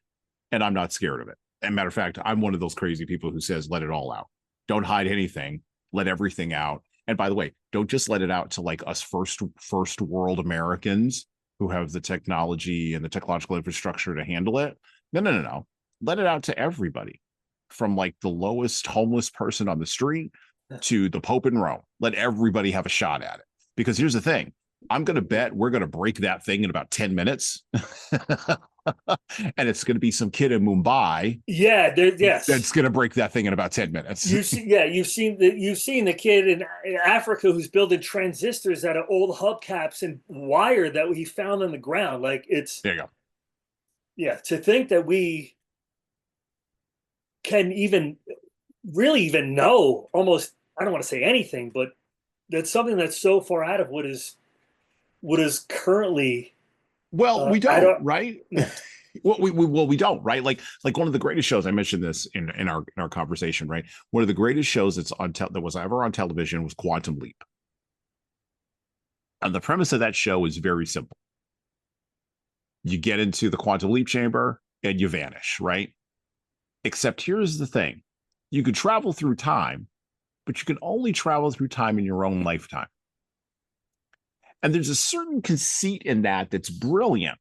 and I'm not scared of it. And matter of fact, I'm one of those crazy people who says, let it all out. Don't hide anything. Let everything out. And by the way, don't just let it out to like us first world Americans who have the technology and the technological infrastructure to handle it. No. Let it out to everybody, from like the lowest homeless person on the street to the Pope in Rome. Let everybody have a shot at it. Because here's the thing. I'm going to bet we're going to break that thing in about 10 minutes. And it's going to be some kid in Mumbai. Yeah, yes. That's going to break that thing in about 10 minutes. You've seen the kid in Africa who's building transistors out of old hubcaps and wire that he found on the ground. Like, it's... There you go. Yeah, to think that we can even know almost, I don't want to say anything, but that's something that's so far out of what is currently... Well, we don't, right? Yeah. we don't, right? Like one of the greatest shows, I mentioned this in our conversation, right? One of the greatest shows that was ever on television was Quantum Leap. And the premise of that show is very simple. You get into the quantum leap chamber and you vanish, right? Except here's the thing. You could travel through time, but you can only travel through time in your own lifetime. And there's a certain conceit in that that's brilliant.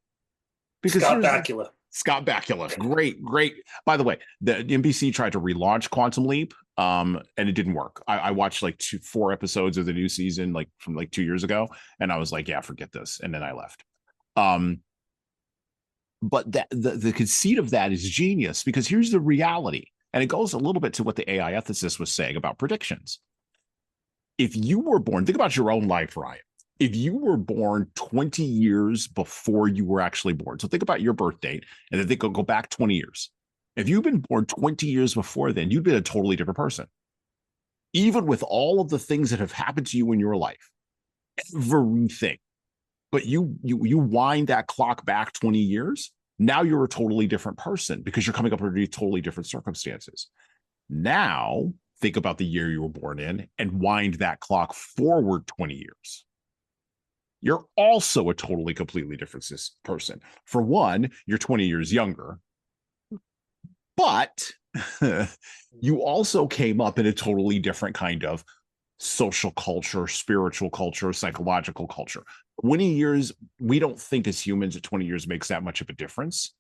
Because Scott Bakula. Great. By the way, the NBC tried to relaunch Quantum Leap, and it didn't work. I watched like 4 episodes of the new season, like from like 2 years ago, and I was like, yeah, forget this. And then I left. But the conceit of that is genius, because here's the reality. And it goes a little bit to what the AI ethicist was saying about predictions. If you were born, think about your own life, Ryan. If you were born 20 years before you were actually born, so think about your birth date, and then go back 20 years. If you've been born 20 years before then, you'd been a totally different person. Even with all of the things that have happened to you in your life, everything. But you wind that clock back 20 years, now you're a totally different person because you're coming up under totally different circumstances. Now, think about the year you were born in and wind that clock forward 20 years. You're also a totally, completely different person. For one, you're 20 years younger, but you also came up in a totally different kind of social culture, spiritual culture, psychological culture. 20 years, we don't think as humans that 20 years makes that much of a difference.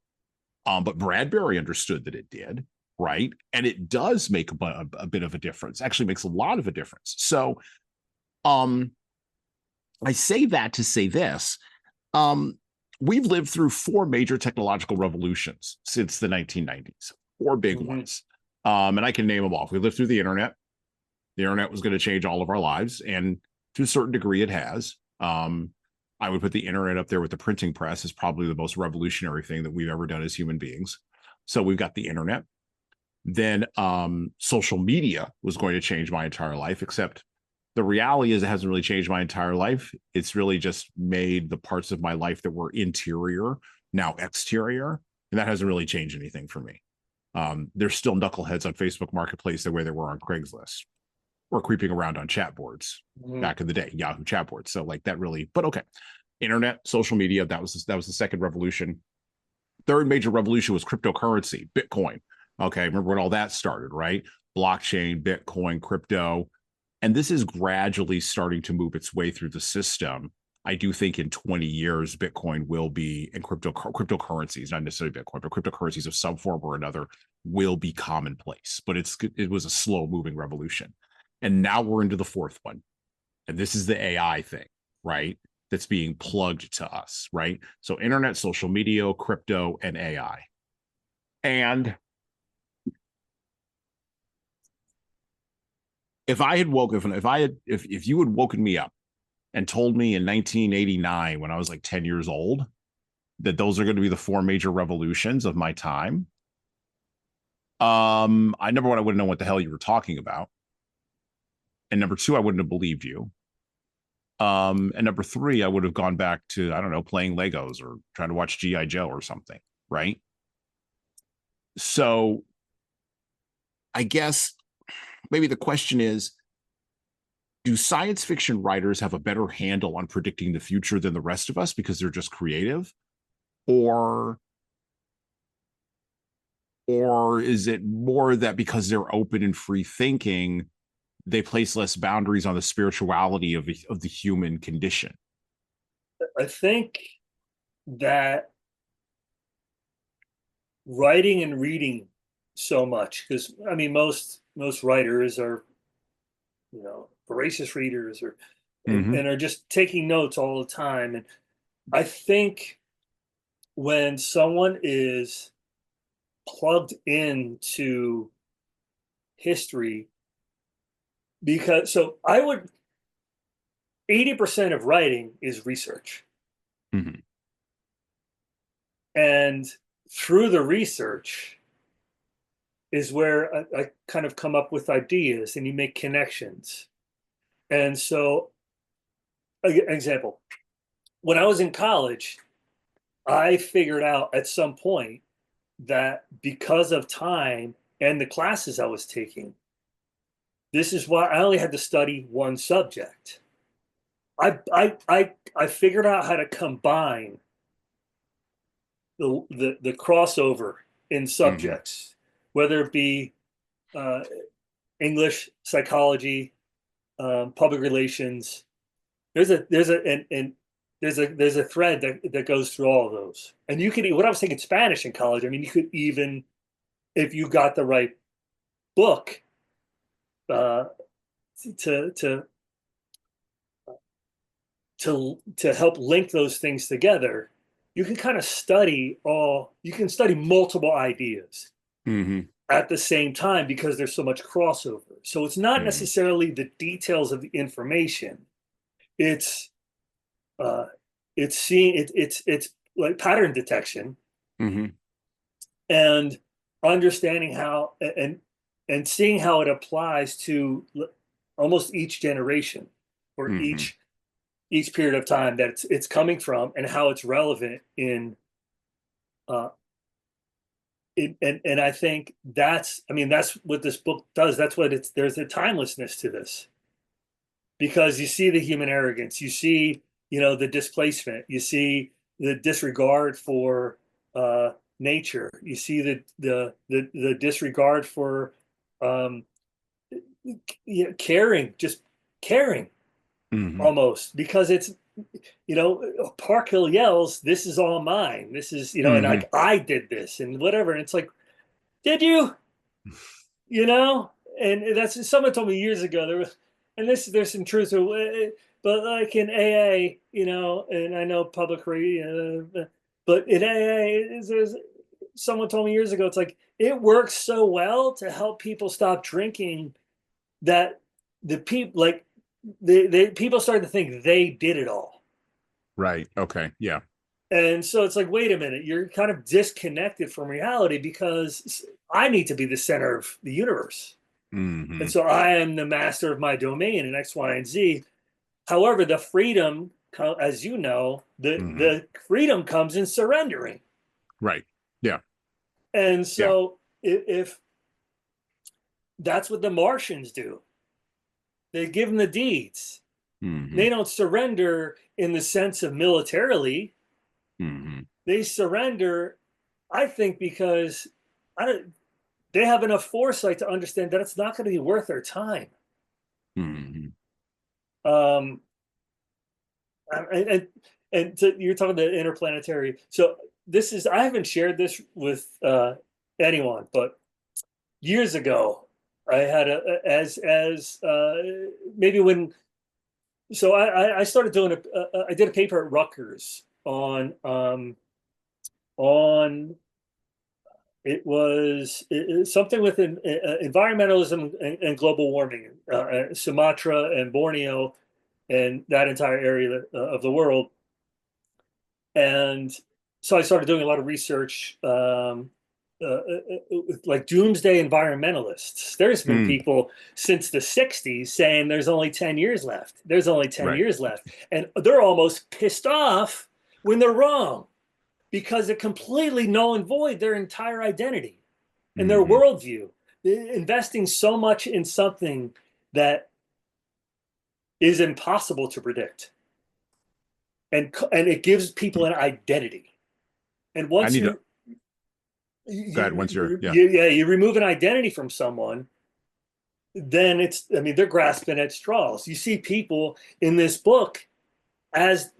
But Bradbury understood that it did, right? And it does make a bit of a difference. Actually makes a lot of a difference. So I say that to say this. we've lived through four major technological revolutions since the 1990s, four big ones. And I can name them off. We lived through the internet. The internet was going to change all of our lives, and to a certain degree, it has. I would put the internet up there with the printing press as probably the most revolutionary thing that we've ever done as human beings. So we've got the internet. Then social media was going to change my entire life, except the reality is it hasn't really changed my entire life. It's really just made the parts of my life that were interior now exterior, and that hasn't really changed anything for me. There's still knuckleheads on Facebook Marketplace the way they were on Craigslist, or creeping around on chat boards back in the day, Yahoo chat boards. So like that really, but okay. Internet, social media, that was the second revolution. Third major revolution was cryptocurrency, Bitcoin. Okay, remember when all that started, right? Blockchain, Bitcoin, crypto. And this is gradually starting to move its way through the system. I do think in 20 years, Bitcoin will be, and cryptocurrencies, not necessarily Bitcoin, but cryptocurrencies of some form or another will be commonplace. But it was a slow moving revolution. And now we're into the fourth one. And this is the AI thing, right? That's being plugged to us, right? So internet, social media, crypto, and AI. And if you had woken me up and told me in 1989, when I was like 10 years old, that those are going to be the four major revolutions of my time, I number one, I wouldn't know what the hell you were talking about. And number two, I wouldn't have believed you. And number three, I would have gone back to, I don't know, playing Legos or trying to watch G.I. Joe or something, right? So I guess maybe the question is, do science fiction writers have a better handle on predicting the future than the rest of us because they're just creative? Or is it more that because they're open and free thinking, they place less boundaries on the spirituality of the human condition? I think that writing and reading so much, because I mean most writers are, voracious readers, or and are just taking notes all the time. And I think when someone is plugged into history, because so I would 80% of writing is research. And through the research is where I kind of come up with ideas and you make connections. And so, an example, when I was in college, I figured out at some point that because of time and the classes I was taking, this is why I only had to study one subject. I figured out how to combine the crossover in subjects, whether it be English, psychology, public relations. There's a thread that goes through all of those. And you could, when I was taking Spanish in college, I mean, you could even, if you got the right book, to help link those things together, you can kind of study multiple ideas at the same time because there's so much crossover. So it's not necessarily the details of the information. It's like pattern detection and understanding how and seeing how it applies to almost each generation or each period of time that it's coming from, and how it's relevant in and I think that's what this book does. That's what there's a timelessness to this, because you see the human arrogance, you see the displacement, you see the disregard for nature, you see the disregard for caring, just caring. Almost, because it's Park Hill yells, "This is all mine. This is and I did this and whatever." And it's like, did you? And that's someone told me years ago. There's some truth to it. but like in AA, you know, and I know public radio, but in AA, there's someone told me years ago, it's like it works so well to help people stop drinking that the people like the people started to think they did it all. Right. Okay. Yeah. And so it's like, wait a minute, you're kind of disconnected from reality because I need to be the center of the universe. Hmm. And so I am the master of my domain in X, Y, and Z. However, the freedom, as you know, Hmm. the freedom comes in surrendering. Right. Yeah. And Yeah. so if that's what the Martians do, they give them the deeds. Hmm. They don't surrender in the sense of militarily. Hmm. They surrender, I think, because I don't, they have enough foresight to understand that it's not going to be worth their time. Hmm. Um, and you're talking the interplanetary. So this is I haven't shared this with anyone, but years ago I had maybe when so I started doing I did a paper at Rutgers on something with environmentalism and global warming, Sumatra and Borneo and that entire area of the world. And so I started doing a lot of research, like doomsday environmentalists. There's been Mm. people since the 60s saying there's only 10 years left. There's only 10 Right. years left. And they're almost pissed off when they're wrong because it completely null and void their entire identity and their Hmm. worldview. Investing so much in something that is impossible to predict. And it gives people an identity. And I once need to you go ahead once you're, yeah. you remove an identity from someone, then I mean they're grasping at straws. You see people in this book as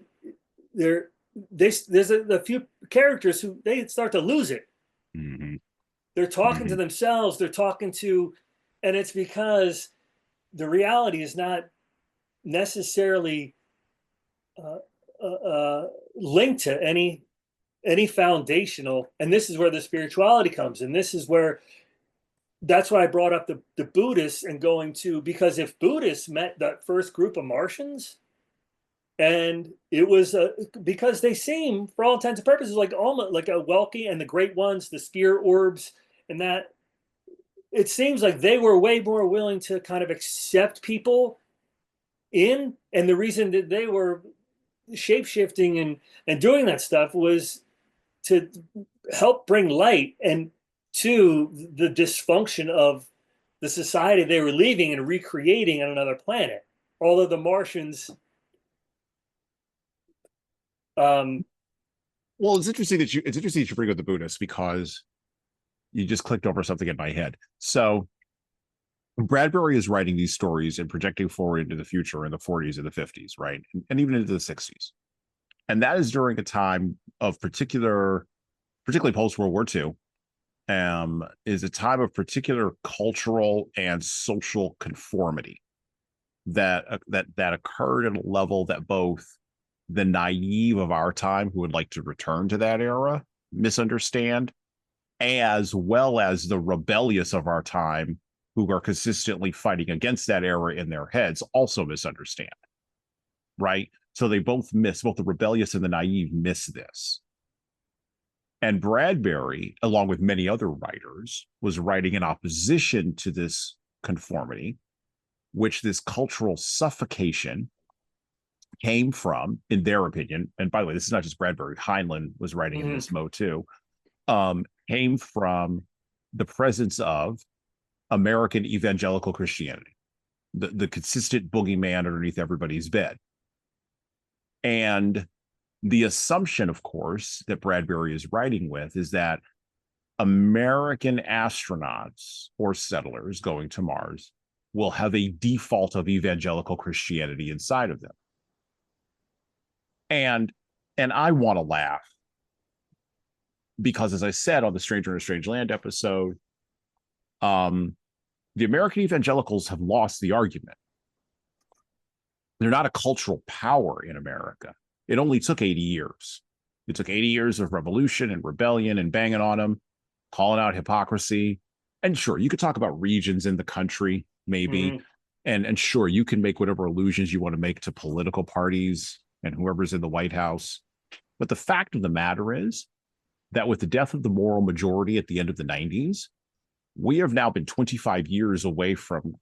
they're there's a few characters who they start to lose it. Hmm. They're talking to Hmm. themselves, they're talking to, and it's because the reality is not necessarily uh, linked to any foundational, and this is where the spirituality comes, and this is where that's why I brought up the Buddhists and going to, because if Buddhists met that first group of Martians, and it was because they seem, for all intents and purposes, like almost like a Welky and the Great Ones, the spear orbs, and that it seems like they were way more willing to kind of accept people in, and the reason that they were shape shifting and doing that stuff was to help bring light and to the dysfunction of the society they were leaving and recreating on another planet. Although the Martians, um, Well, it's interesting that you bring up the Buddhists because you just clicked over something in my head. So Bradbury is writing these stories and projecting forward into the future in the 40s and the 50s, right? And even into the 60s. And that is during a time of particularly post World War II, is a time of particular cultural and social conformity that occurred at a level that both the naive of our time who would like to return to that era misunderstand, as well as the rebellious of our time who are consistently fighting against that era in their heads also misunderstand, right? So they both the rebellious and the naive miss this. And Bradbury, along with many other writers, was writing in opposition to this conformity, which this cultural suffocation came from, in their opinion. And by the way, this is not just Bradbury. Heinlein was writing in mhm. this mode too. Came from the presence of American evangelical Christianity, the consistent boogeyman underneath everybody's bed. And the assumption, of course, that Bradbury is writing with is that American astronauts or settlers going to Mars will have a default of evangelical Christianity inside of them. And I want to laugh because, as I said on the Stranger in a Strange Land episode, the American evangelicals have lost the argument. they're not a cultural power in America. It only took 80 years. It took 80 years of revolution and rebellion and banging on them, calling out hypocrisy. And sure, you could talk about regions in the country, maybe. Mhm. And sure, you can make whatever allusions you want to make to political parties and whoever's in the White House. But the fact of the matter is that with the death of the moral majority at the end of the 90s, we have now been 25 years away from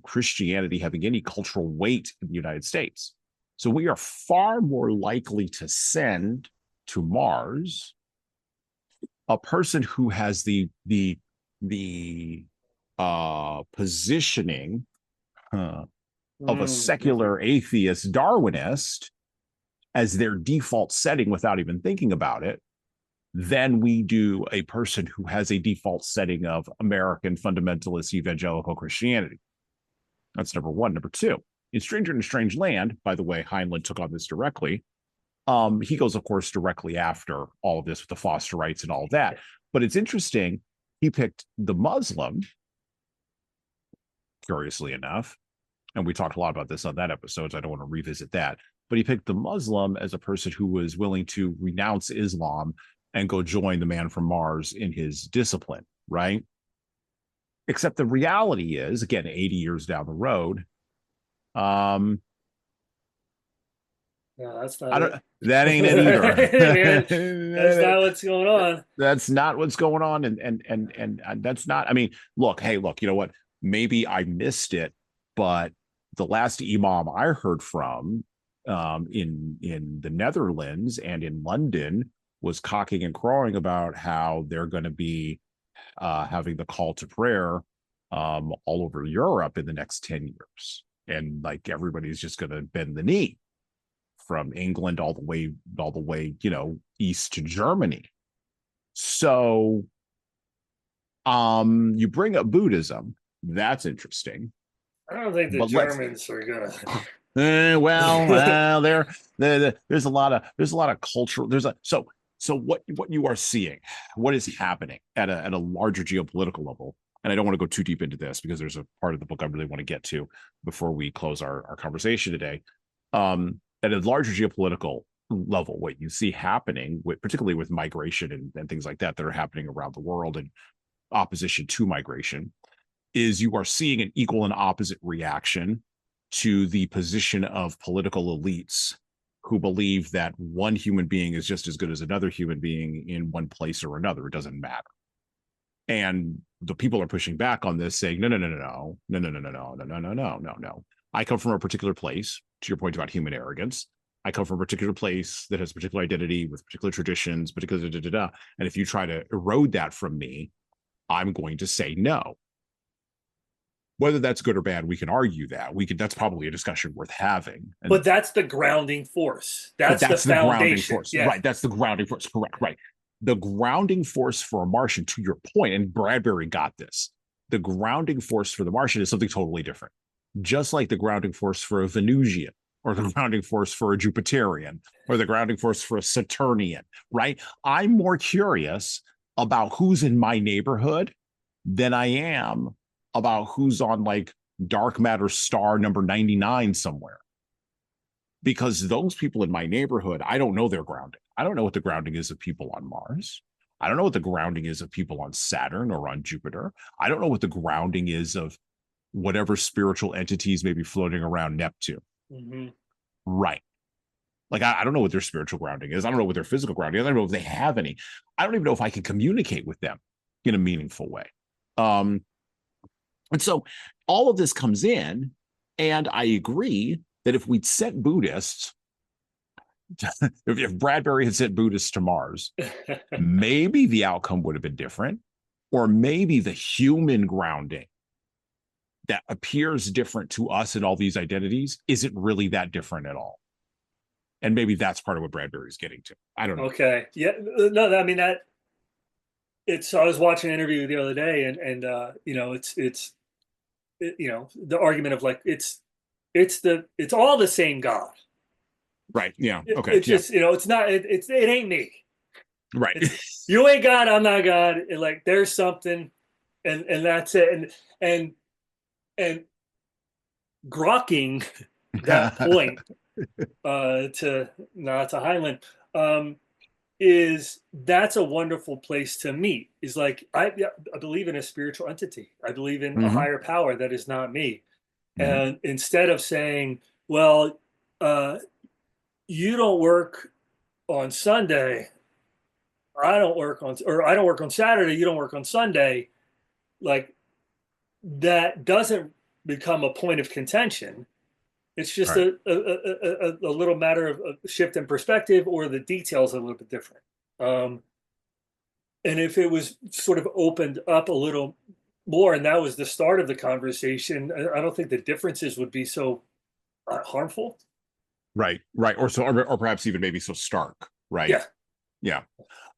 Christianity having any cultural weight in the United States. So we are far more likely to send to Mars a person who has the positioning of a secular atheist Darwinist as their default setting without even thinking about it, than we do a person who has a default setting of American fundamentalist evangelical Christianity. That's number one. Number two, in Stranger in a Strange Land, by the way, Heinlein took on this directly. He goes, of course, directly after all of this with the foster rights and all of that. But it's interesting, he picked the Muslim, curiously enough, and we talked a lot about this on that episode, so I don't want to revisit that. But he picked the Muslim as a person who was willing to renounce Islam and go join the man from Mars in his discipline, right? Except the reality is, again, 80 years down the road, Yeah, that's not I don't. it. That ain't it either. Man, that's not what's going on. That's not what's going on, and that's not. I mean, look, hey, look, you know what? Maybe I missed it, but the last imam I heard from in the Netherlands and in London was cocking and crowing about how they're going to be having the call to prayer all over Europe in the next 10 years. And like everybody's just going to bend the knee from England all the way, you know, east to Germany. So you bring up Buddhism. That's interesting. I don't think the Germans are gonna. There's a lot of cultural. So what you are seeing, what is happening at a larger geopolitical level, and I don't want to go too deep into this because there's a part of the book I really want to get to before we close our conversation today. At a larger geopolitical level, what you see happening, particularly with migration and things like that are happening around the world and opposition to migration, is you are seeing an equal and opposite reaction to the position of political elites who believe that one human being is just as good as another human being in one place or another. It doesn't matter. And the people are pushing back on this, saying, no. I come from a particular place, to your point about human arrogance. I come from a particular place that has a particular identity with particular traditions, particular and if you try to erode that from me, I'm going to say no. Whether that's good or bad, we can argue that. That's probably a discussion worth having. But that's the grounding force. That's the grounding foundation. force. Yeah. Right. That's the grounding force. Correct. Right. The grounding force for a Martian, to your point, and Bradbury got this, the grounding force for the Martian is something totally different. Just like the grounding force for a Venusian, or the grounding force for a Jupiterian, or the grounding force for a Saturnian, right? I'm more curious about who's in my neighborhood than I am about who's on like dark matter star number 99 somewhere. Because those people in my neighborhood, I don't know their grounding. I don't know what the grounding is of people on Mars. I don't know what the grounding is of people on Saturn or on Jupiter. I don't know what the grounding is of whatever spiritual entities may be floating around Neptune. Mm-hmm. Right. Like, I don't know what their spiritual grounding is. I don't know what their physical grounding is. I don't know if they have any. I don't even know if I can communicate with them in a meaningful way. And so all of this comes in, and I agree that if we'd sent Buddhists, if Bradbury had sent Buddhists to Mars, maybe the outcome would have been different, or maybe the human grounding that appears different to us in all these identities isn't really that different at all. And maybe that's part of what Bradbury's getting to. I don't know. Okay. Yeah. No, I mean, I was watching an interview the other day, and you know, it's you know, the argument of like it's all the same God. Right. Yeah. Okay. It's just, you know, it's not, it ain't me. Right. You ain't God, I'm not God. And like there's something, and that's it. And grokking that point, to not to Highland, is that's a wonderful place to meet. Is like I believe in a spiritual entity. I believe in a Hmm. higher power that is not me. Hmm. And instead of saying, well, uh, you don't work on Sunday, I don't work on, or I don't work on Saturday, you don't work on Sunday, like that doesn't become a point of contention. It's just Right. a little matter of a shift in perspective, or the details are a little bit different. Um, and if it was sort of opened up a little more, and that was the start of the conversation, I don't think the differences would be so harmful. Right. Right. Or so, or perhaps even maybe so stark. Right. Yeah. Yeah.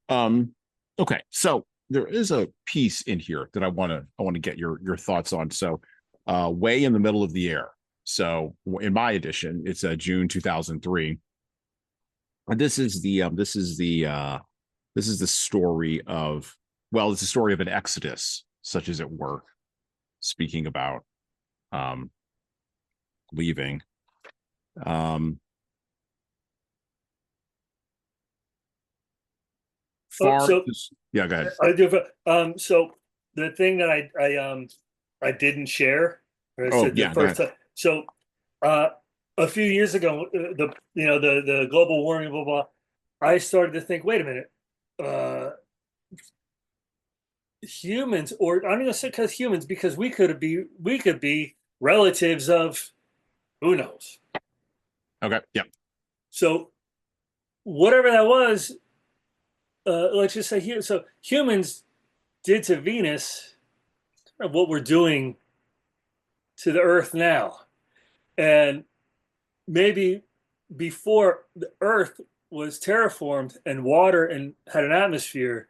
Um, okay, so there is a piece in here that I want to get your thoughts on. So, way in the middle of the air. So, in my edition, it's June 2003, and this is the story of, well, it's the story of an exodus, such as it were. Speaking about um, leaving. Um, far, So yeah, go ahead. I do. So the thing that I didn't share, or I Oh, said the yeah, go first ahead. time. So uh, a few years ago, the global warming, blah blah. I started to think, wait a minute, uh, humans, or I'm going to say because humans, because we could be relatives of who knows. Okay, yeah. So whatever that was, let's just say here. So humans did to Venus what we're doing to the Earth now. And maybe before the Earth was terraformed and water and had an atmosphere,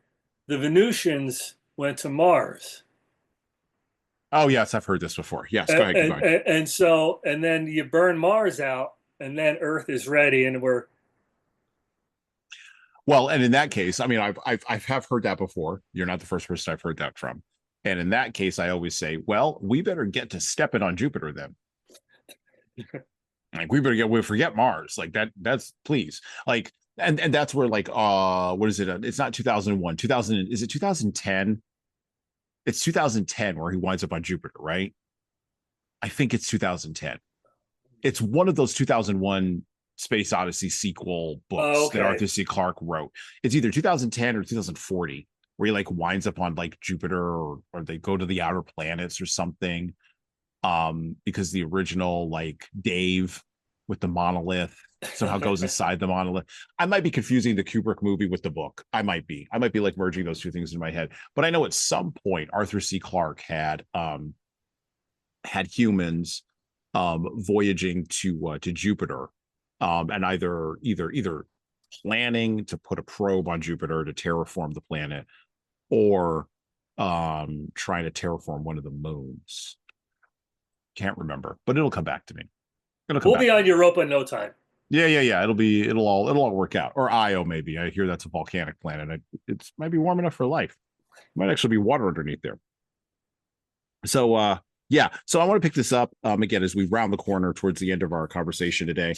the Venusians went to Mars. Oh, yes, I've heard this before. Yes, go And, ahead, keep and, going. and so, and then you burn Mars out, and then Earth is ready, and we're, Well, and in that case, I mean, I've have heard that before. You're not the first person I've heard that from. And in that case, I always say, well, we better get to stepping on Jupiter then. Like we forget Mars. Like that's please. Like and that's where like what is it? It's not 2001. 2000 is it 2010? It's 2010 where he winds up on Jupiter, right? I think it's 2010. It's one of those 2001 Space Odyssey sequel oh, books that okay. Arthur C. Clarke wrote. It's either 2010 or 2040, where he like winds up on like Jupiter, or they go to the outer planets or something. Because the original like Dave with the monolith somehow goes inside the monolith. I might be confusing the Kubrick movie with the book. I might be like merging those two things in my head. But I know at some point Arthur C. Clarke had humans voyaging to Jupiter, and either planning to put a probe on Jupiter to terraform the planet, or trying to terraform one of the moons. Can't remember, but it'll come back to me. It'll come We'll be back to on me. Europa in no time. Yeah, yeah, yeah. It'll all work out. Or Io, maybe. I hear that's a volcanic planet. It's might be warm enough for life. Might actually be water underneath there. So yeah, so I want to pick this up again as we round the corner towards the end of our conversation today.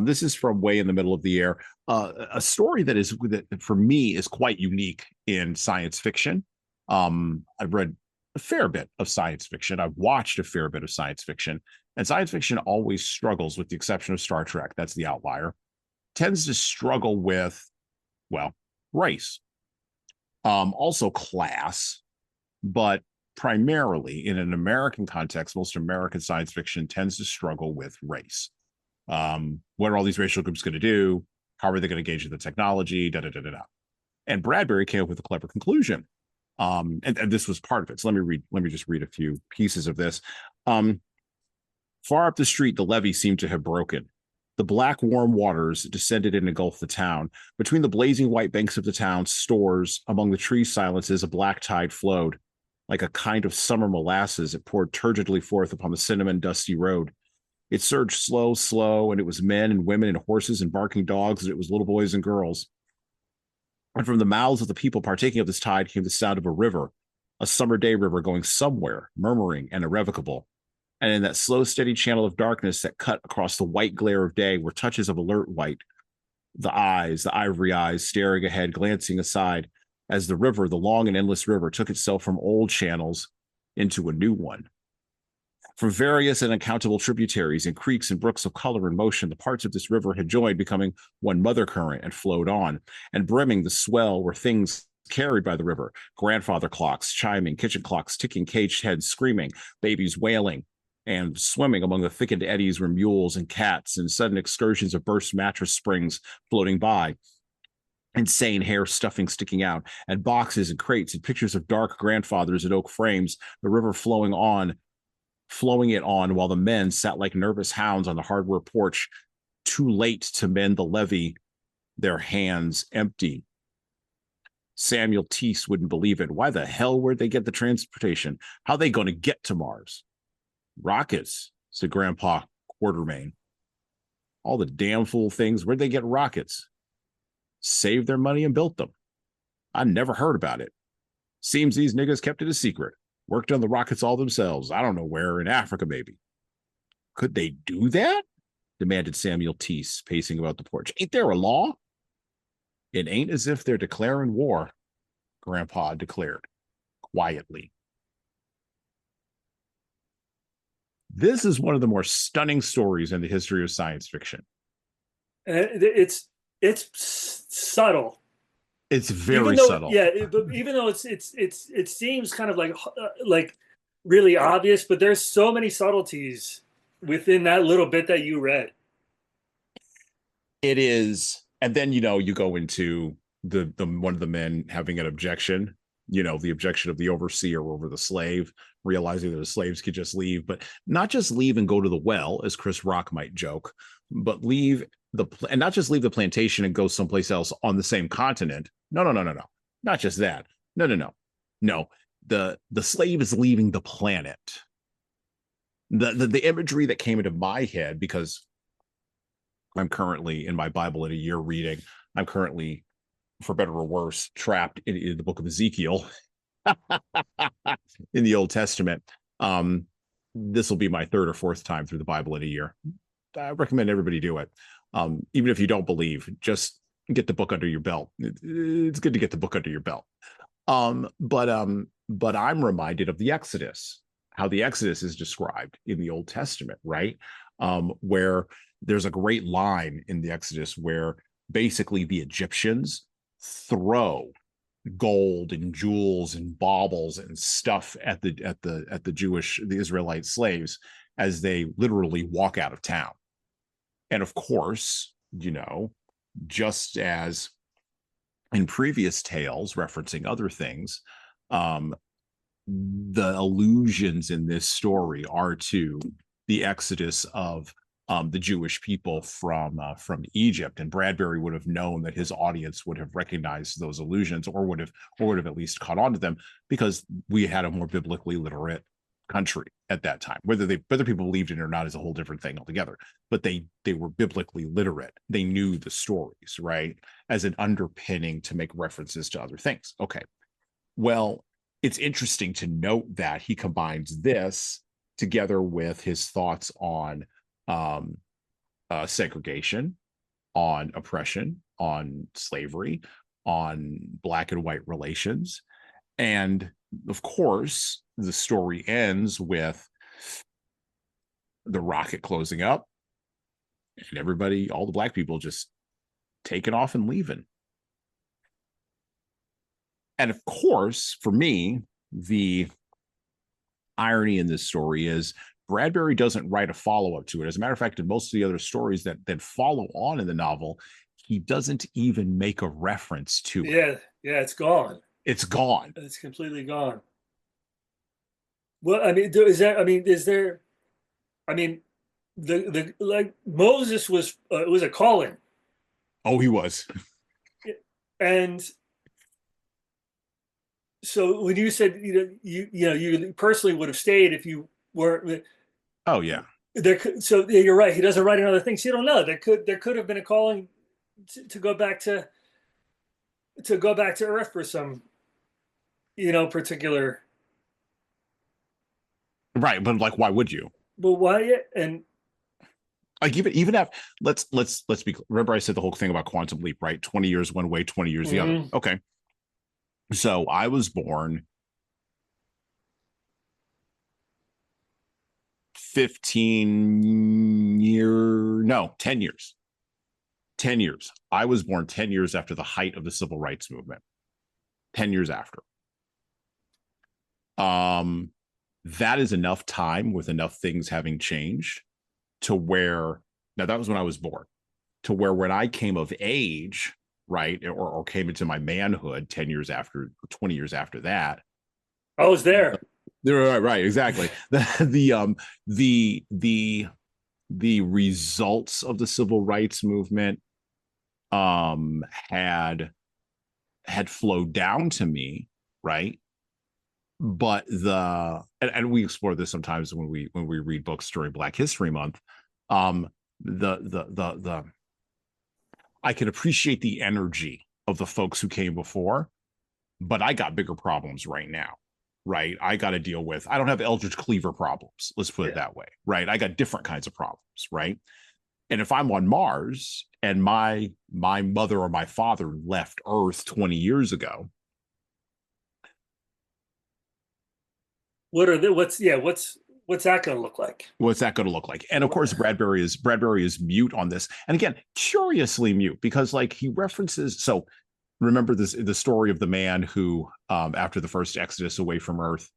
This is from Way in the Middle of the Air, a story that for me is quite unique in science fiction. I've read a fair bit of science fiction. I've watched a fair bit of science fiction, and science fiction always struggles, with the exception of Star Trek, that's the outlier, tends to struggle with, well, race, also class, but primarily in an American context, most American science fiction tends to struggle with race. What are all these racial groups going to do? How are they going to engage in the technology? Da, da, da, da, da. And Bradbury came up with a clever conclusion. And this was part of it. So let me just read a few pieces of this. Far up the street, the levee seemed to have broken. The black, warm waters descended and engulfed the town. Between the blazing white banks of the town, stores, among the tree silences, a black tide flowed. Like a kind of summer molasses, it poured turgidly forth upon the cinnamon dusty road. It surged slow, slow, and it was men and women and horses and barking dogs, and it was little boys and girls. And from the mouths of the people partaking of this tide came the sound of a river, a summer day river going somewhere, murmuring and irrevocable. And in that slow, steady channel of darkness that cut across the white glare of day were touches of alert white, the eyes, the ivory eyes, staring ahead, glancing aside, as the river, the long and endless river, took itself from old channels into a new one. From various and uncountable tributaries and creeks and brooks of color and motion, the parts of this river had joined, becoming one mother current, and flowed on. And brimming the swell were things carried by the river: grandfather clocks chiming, kitchen clocks ticking, caged heads screaming, babies wailing, and swimming among the thickened eddies were mules and cats, and sudden excursions of burst mattress springs floating by, insane hair stuffing sticking out, and boxes and crates and pictures of dark grandfathers in oak frames, the river flowing it on, while the men sat like nervous hounds on the hardware porch, too late to mend the levee, their hands empty. Samuel Teese wouldn't believe it. Why the hell would they get the transportation? How are they going to get to Mars? Rockets, said Grandpa Quartermain. All the damn fool things. Where'd they get rockets? Saved their money and built them. I never heard about it. Seems these niggas kept it a secret. Worked on the rockets all themselves. I don't know where, in Africa, maybe. Could they do that? Demanded Samuel Teese, pacing about the porch. Ain't there a law? It ain't as if they're declaring war, Grandpa declared, quietly. This is one of the more stunning stories in the history of science fiction. It's subtle. It's very subtle. Yeah, but even though it seems kind of like really obvious, but there's so many subtleties within that little bit that you read. It is, and then you go into the one of the men having an objection, the objection of the overseer over the slave, realizing that the slaves could just leave, but not just leave and go to the well, as Chris Rock might joke, but and not just leave the plantation and go someplace else on the same continent. No. Not just that. No. The slave is leaving the planet. The imagery that came into my head, because I'm currently in my Bible in a year reading, I'm currently, for better or worse, trapped in the book of Ezekiel in the Old Testament. This will be my third or fourth time through the Bible in a year. I recommend everybody do it. Even if you don't believe, just get the book under your belt. It's good to get the book under your belt. But I'm reminded of the Exodus, how the Exodus is described in the Old Testament, right? Where there's a great line in the Exodus where basically the Egyptians throw gold and jewels and baubles and stuff at the Israelite slaves as they literally walk out of town. And of course, just as in previous tales referencing other things, the allusions in this story are to the exodus of the Jewish people from Egypt, and Bradbury would have known that his audience would have recognized those allusions, or would have at least caught on to them, because we had a more biblically literate country at that time. Whether people believed it or not is a whole different thing altogether. But they were biblically literate. They knew the stories, right, as an underpinning to make references to other things. Okay, well, it's interesting to note that he combines this together with his thoughts on segregation, on oppression, on slavery, on Black and white relations. And of course, the story ends with the rocket closing up and everybody, all the Black people, just taking off and leaving. And of course, for me, the irony in this story is Bradbury doesn't write a follow-up to it. As a matter of fact, in most of the other stories that follow on in the novel, he doesn't even make a reference to it. Yeah, it's gone. It's gone. It's completely gone. Well, I mean, the like Moses was it was a calling. Oh, he was. And so when you said you personally would have stayed if you weren't. Oh yeah. So you're right. He doesn't write in other things. You don't know. There could have been a calling to go back to Earth for some particular. Right, but like, why would you? but why? And Like even after let's be remember I said the whole thing about quantum leap, right? 20 years one way, 20 years the other. mhm. Okay. So I was born 10 years. 10 years. I was born 10 years after the height of the civil rights movement. 10 years after. Um that is enough time with enough things having changed to where now that was when I was born, to where when I came of age, right, or came into my manhood 10 years after, 20 years after that. I was there. Right, exactly. The the results of the civil rights movement had flowed down to me, right? But and we explore this sometimes when we read books during Black History Month. Um the I can appreciate the energy of the folks who came before, but I got bigger problems right now, right? I got to deal with, I don't have Eldridge Cleaver problems. Let's put it Yeah. that way, right? I got different kinds of problems, right? And if I'm on Mars and my mother or my father left Earth 20 years ago, What are the what's yeah what's that going to look like? what's that going to look like? And of course, Bradbury is mute on this, and again, curiously mute because like he references. So remember the story of the man who, after the first exodus away from Earth,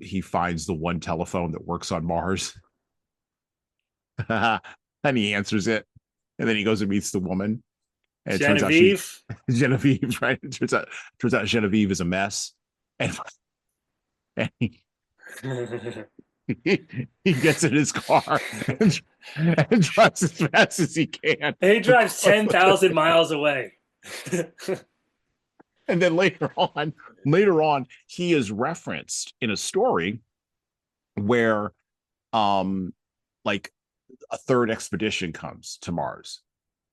he finds the one telephone that works on Mars, and he answers it, and then he goes and meets the woman, and it turns out she's Genevieve. Genevieve, right? It turns out Genevieve is a mess, and, and he gets in his car and drives as fast as he can. He drives 10,000 miles away. And then later on, he is referenced in a story where, like a third expedition comes to Mars,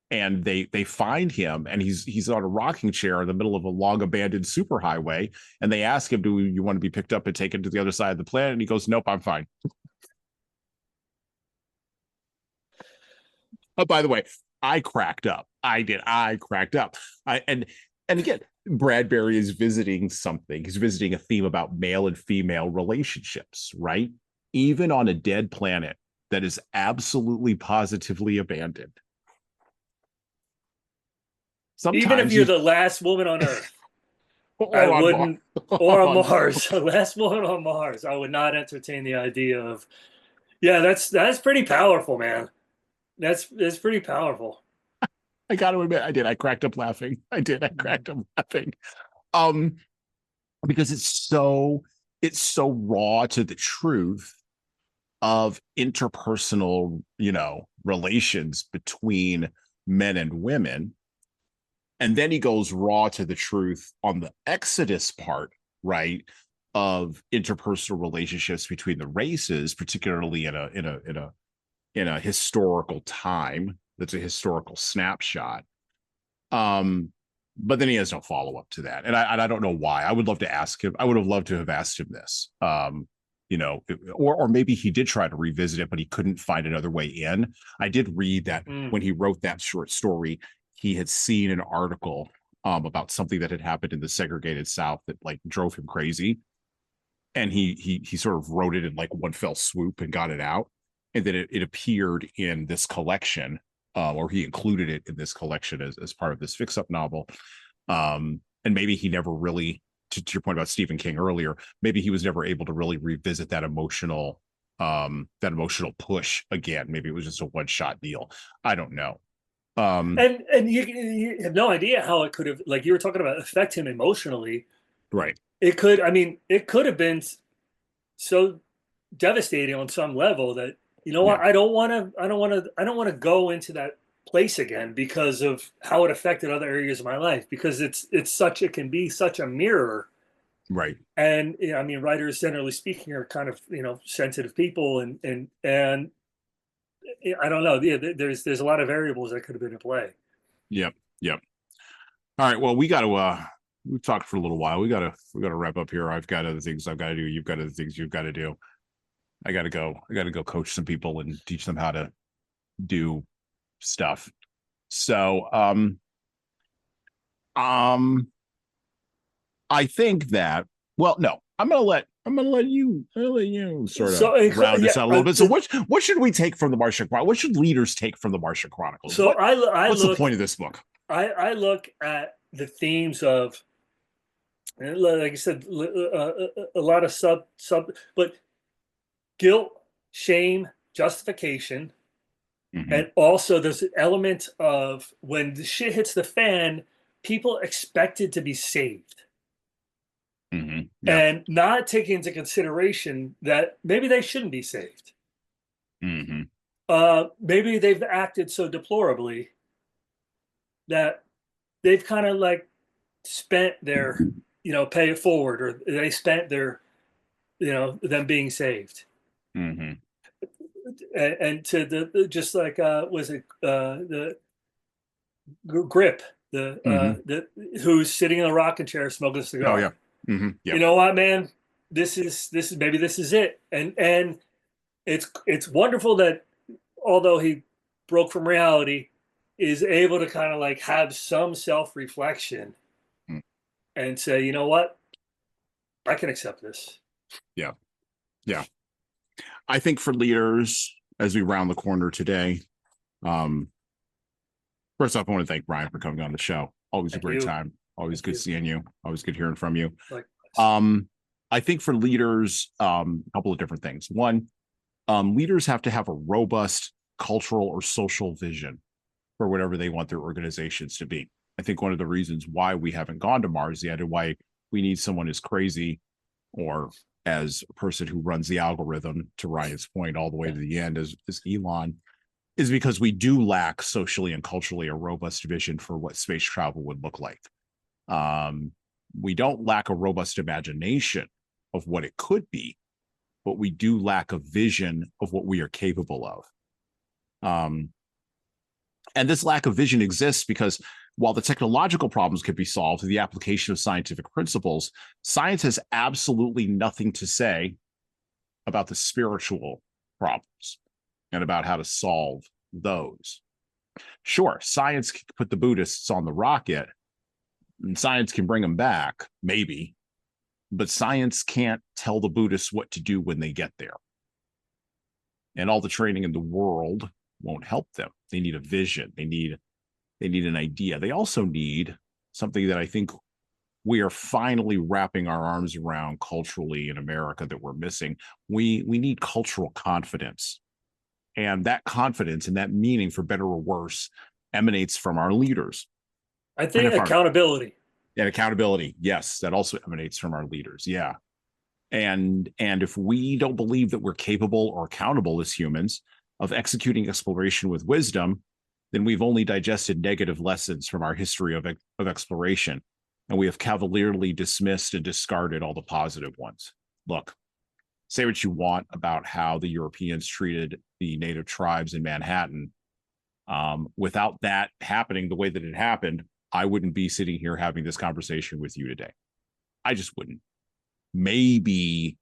and they find him, and he's on a rocking chair in the middle of a long abandoned superhighway, and they ask him, "Do you want to be picked up and taken to the other side of the planet?" And he goes, "Nope, I'm fine." Oh, by the way, I cracked up. I did. I cracked up. And again, Bradbury is visiting something. He's visiting a theme about male and female relationships, right? Even on a dead planet that is absolutely positively abandoned. Even if Sometimes you're you the last woman on Earth, I or on Mars, wouldn't, or on on Mars, the last woman on Mars, I would not entertain the idea of. Yeah, that's pretty powerful, man. That's pretty powerful. I got to admit, I did. I cracked up laughing. I did. I cracked up laughing. Um, because it's so raw to the truth of interpersonal, relations between men and women. And then he goes raw to the truth on the Exodus part, right? Of interpersonal relationships between the races, particularly in a historical time that's a historical snapshot. Um, but then he has no follow up to that, and I don't know why. I would love to ask him. I would have loved to have asked him this. Or maybe he did try to revisit it, but he couldn't find another way in. I did read that Mm. when he wrote that short story, he had seen an article about something that had happened in the segregated South that like drove him crazy, and he sort of wrote it in like one fell swoop and got it out, and then it appeared in this collection, or he included it in this collection as part of this fix-up novel. And maybe he never really, to your point about Stephen King earlier, maybe he was never able to really revisit that emotional push again. Maybe it was just a one-shot deal. I don't know. And you have no idea how it could have, like you were talking about, affect him emotionally. Right. It could, I mean, it could have been so devastating on some level that, you know what, Yeah. I don't want to go into that place again because of how it affected other areas of my life, because it can be such a mirror. Right. And I mean, writers, generally speaking, are kind of, sensitive people, and I don't know. Yeah, there's a lot of variables that could have been in play. Yep. Yep. All right. Well, we've talked for a little while. We gotta wrap up here. I've got other things I've got to do. You've got other things you've got to do. I gotta go coach some people and teach them how to do stuff. So I think that, well, no, I'm gonna let you sort of round this out a little bit. So what should we take from the Martian Chronicles? What should leaders take from the Martian Chronicles? So what's the point of this book? I look at the themes of, like I said, a lot of sub, but guilt, shame, justification, and also there's an element of when the shit hits the fan, people expected to be saved. And not taking into consideration that maybe they shouldn't be saved. Maybe they've acted so deplorably that they've kind of like spent their, pay it forward, or they spent their, them being saved. And to the, just like, was it the Grip, the who's sitting in a rocking chair smoking a cigar. Oh yeah. Yep. You know what, man? This is it. And it's wonderful that although he broke from reality, is able to kind of like have some self-reflection and say, you know what? I can accept this. Yeah. Yeah. I think for leaders, as we round the corner today, first off, I want to thank Brian for coming on the show. Always a great time. Always good seeing you. Always good hearing from you. I think for leaders, a couple of different things. One, leaders have to have a robust cultural or social vision for whatever they want their organizations to be. I think one of the reasons why we haven't gone to Mars yet, and why we need someone as crazy or as a person who runs the algorithm, to Ryan's point, all the way to the end as Elon, is because we do lack socially and culturally a robust vision for what space travel would look like. We don't lack a robust imagination of what it could be, but we do lack a vision of what we are capable of. And this lack of vision exists because while the technological problems could be solved through the application of scientific principles, science has absolutely nothing to say about the spiritual problems and about how to solve those. Sure, science can put the Buddhists on the rocket, and science can bring them back, maybe, but science can't tell the Buddhists what to do when they get there. And all the training in the world won't help them. They need a vision. They need an idea. They also need something that I think we are finally wrapping our arms around culturally in America that we're missing. We need cultural confidence. And that confidence and that meaning, for better or worse, emanates from our leaders. I think accountability. And accountability, yes, that also emanates from our leaders. Yeah. And if we don't believe that we're capable or accountable as humans of executing exploration with wisdom, then we've only digested negative lessons from our history of exploration, and we have cavalierly dismissed and discarded all the positive ones. Look, say what you want about how the Europeans treated the native tribes in Manhattan. Without that happening the way that it happened, I wouldn't be sitting here having this conversation with you today. I just wouldn't. Maybe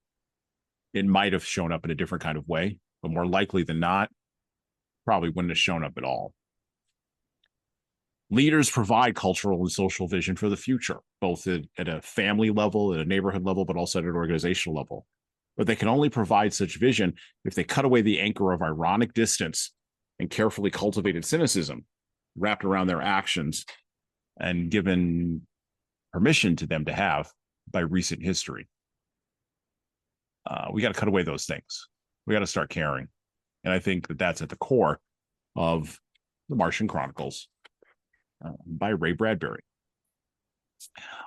it might have shown up in a different kind of way, but more likely than not, probably wouldn't have shown up at all. Leaders provide cultural and social vision for the future, both at a family level, at a neighborhood level, but also at an organizational level. But they can only provide such vision if they cut away the anchor of ironic distance and carefully cultivated cynicism wrapped around their actions and given permission to them to have by recent history. We got to cut away those things. We got to start caring. And I think that that's at the core of the Martian Chronicles by Ray Bradbury.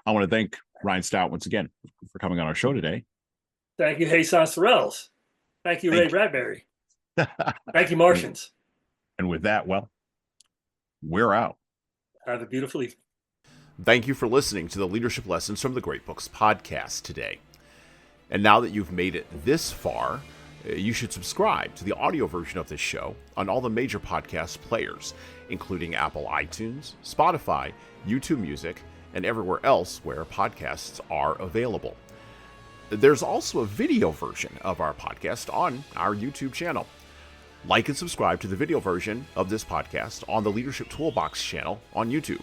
I want to thank Ryan Stout once again for coming on our show today. Thank you, Jesan Sorrells. Thank you, Ray Bradbury. Thank you, Martians. And with that, well, we're out. Have a beautiful evening. Thank you for listening to the Leadership Lessons from the Great Books podcast today. And now that you've made it this far, you should subscribe to the audio version of this show on all the major podcast players, including Apple iTunes, Spotify, YouTube Music, and everywhere else where podcasts are available. there's also a video version of our podcast on our YouTube channel. Like and subscribe to the video version of this podcast on the Leadership Toolbox channel on YouTube.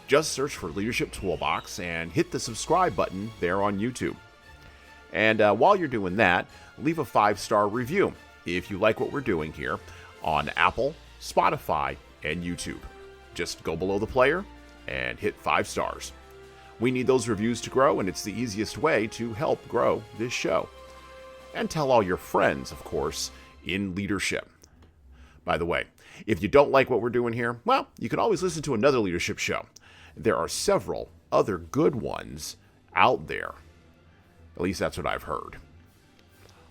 Just search for Leadership Toolbox and hit the subscribe button there on YouTube. And while you're doing that, leave a 5-star review if you like what we're doing here on Apple, Spotify, and YouTube. Just go below the player and hit 5 stars. We need those reviews to grow, and it's the easiest way to help grow this show. And tell all your friends, of course, in leadership. By the way, if you don't like what we're doing here, well, you can always listen to another leadership show. There are several other good ones out there. At least that's what I've heard.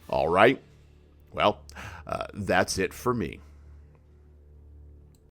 All right. Well, that's it for me.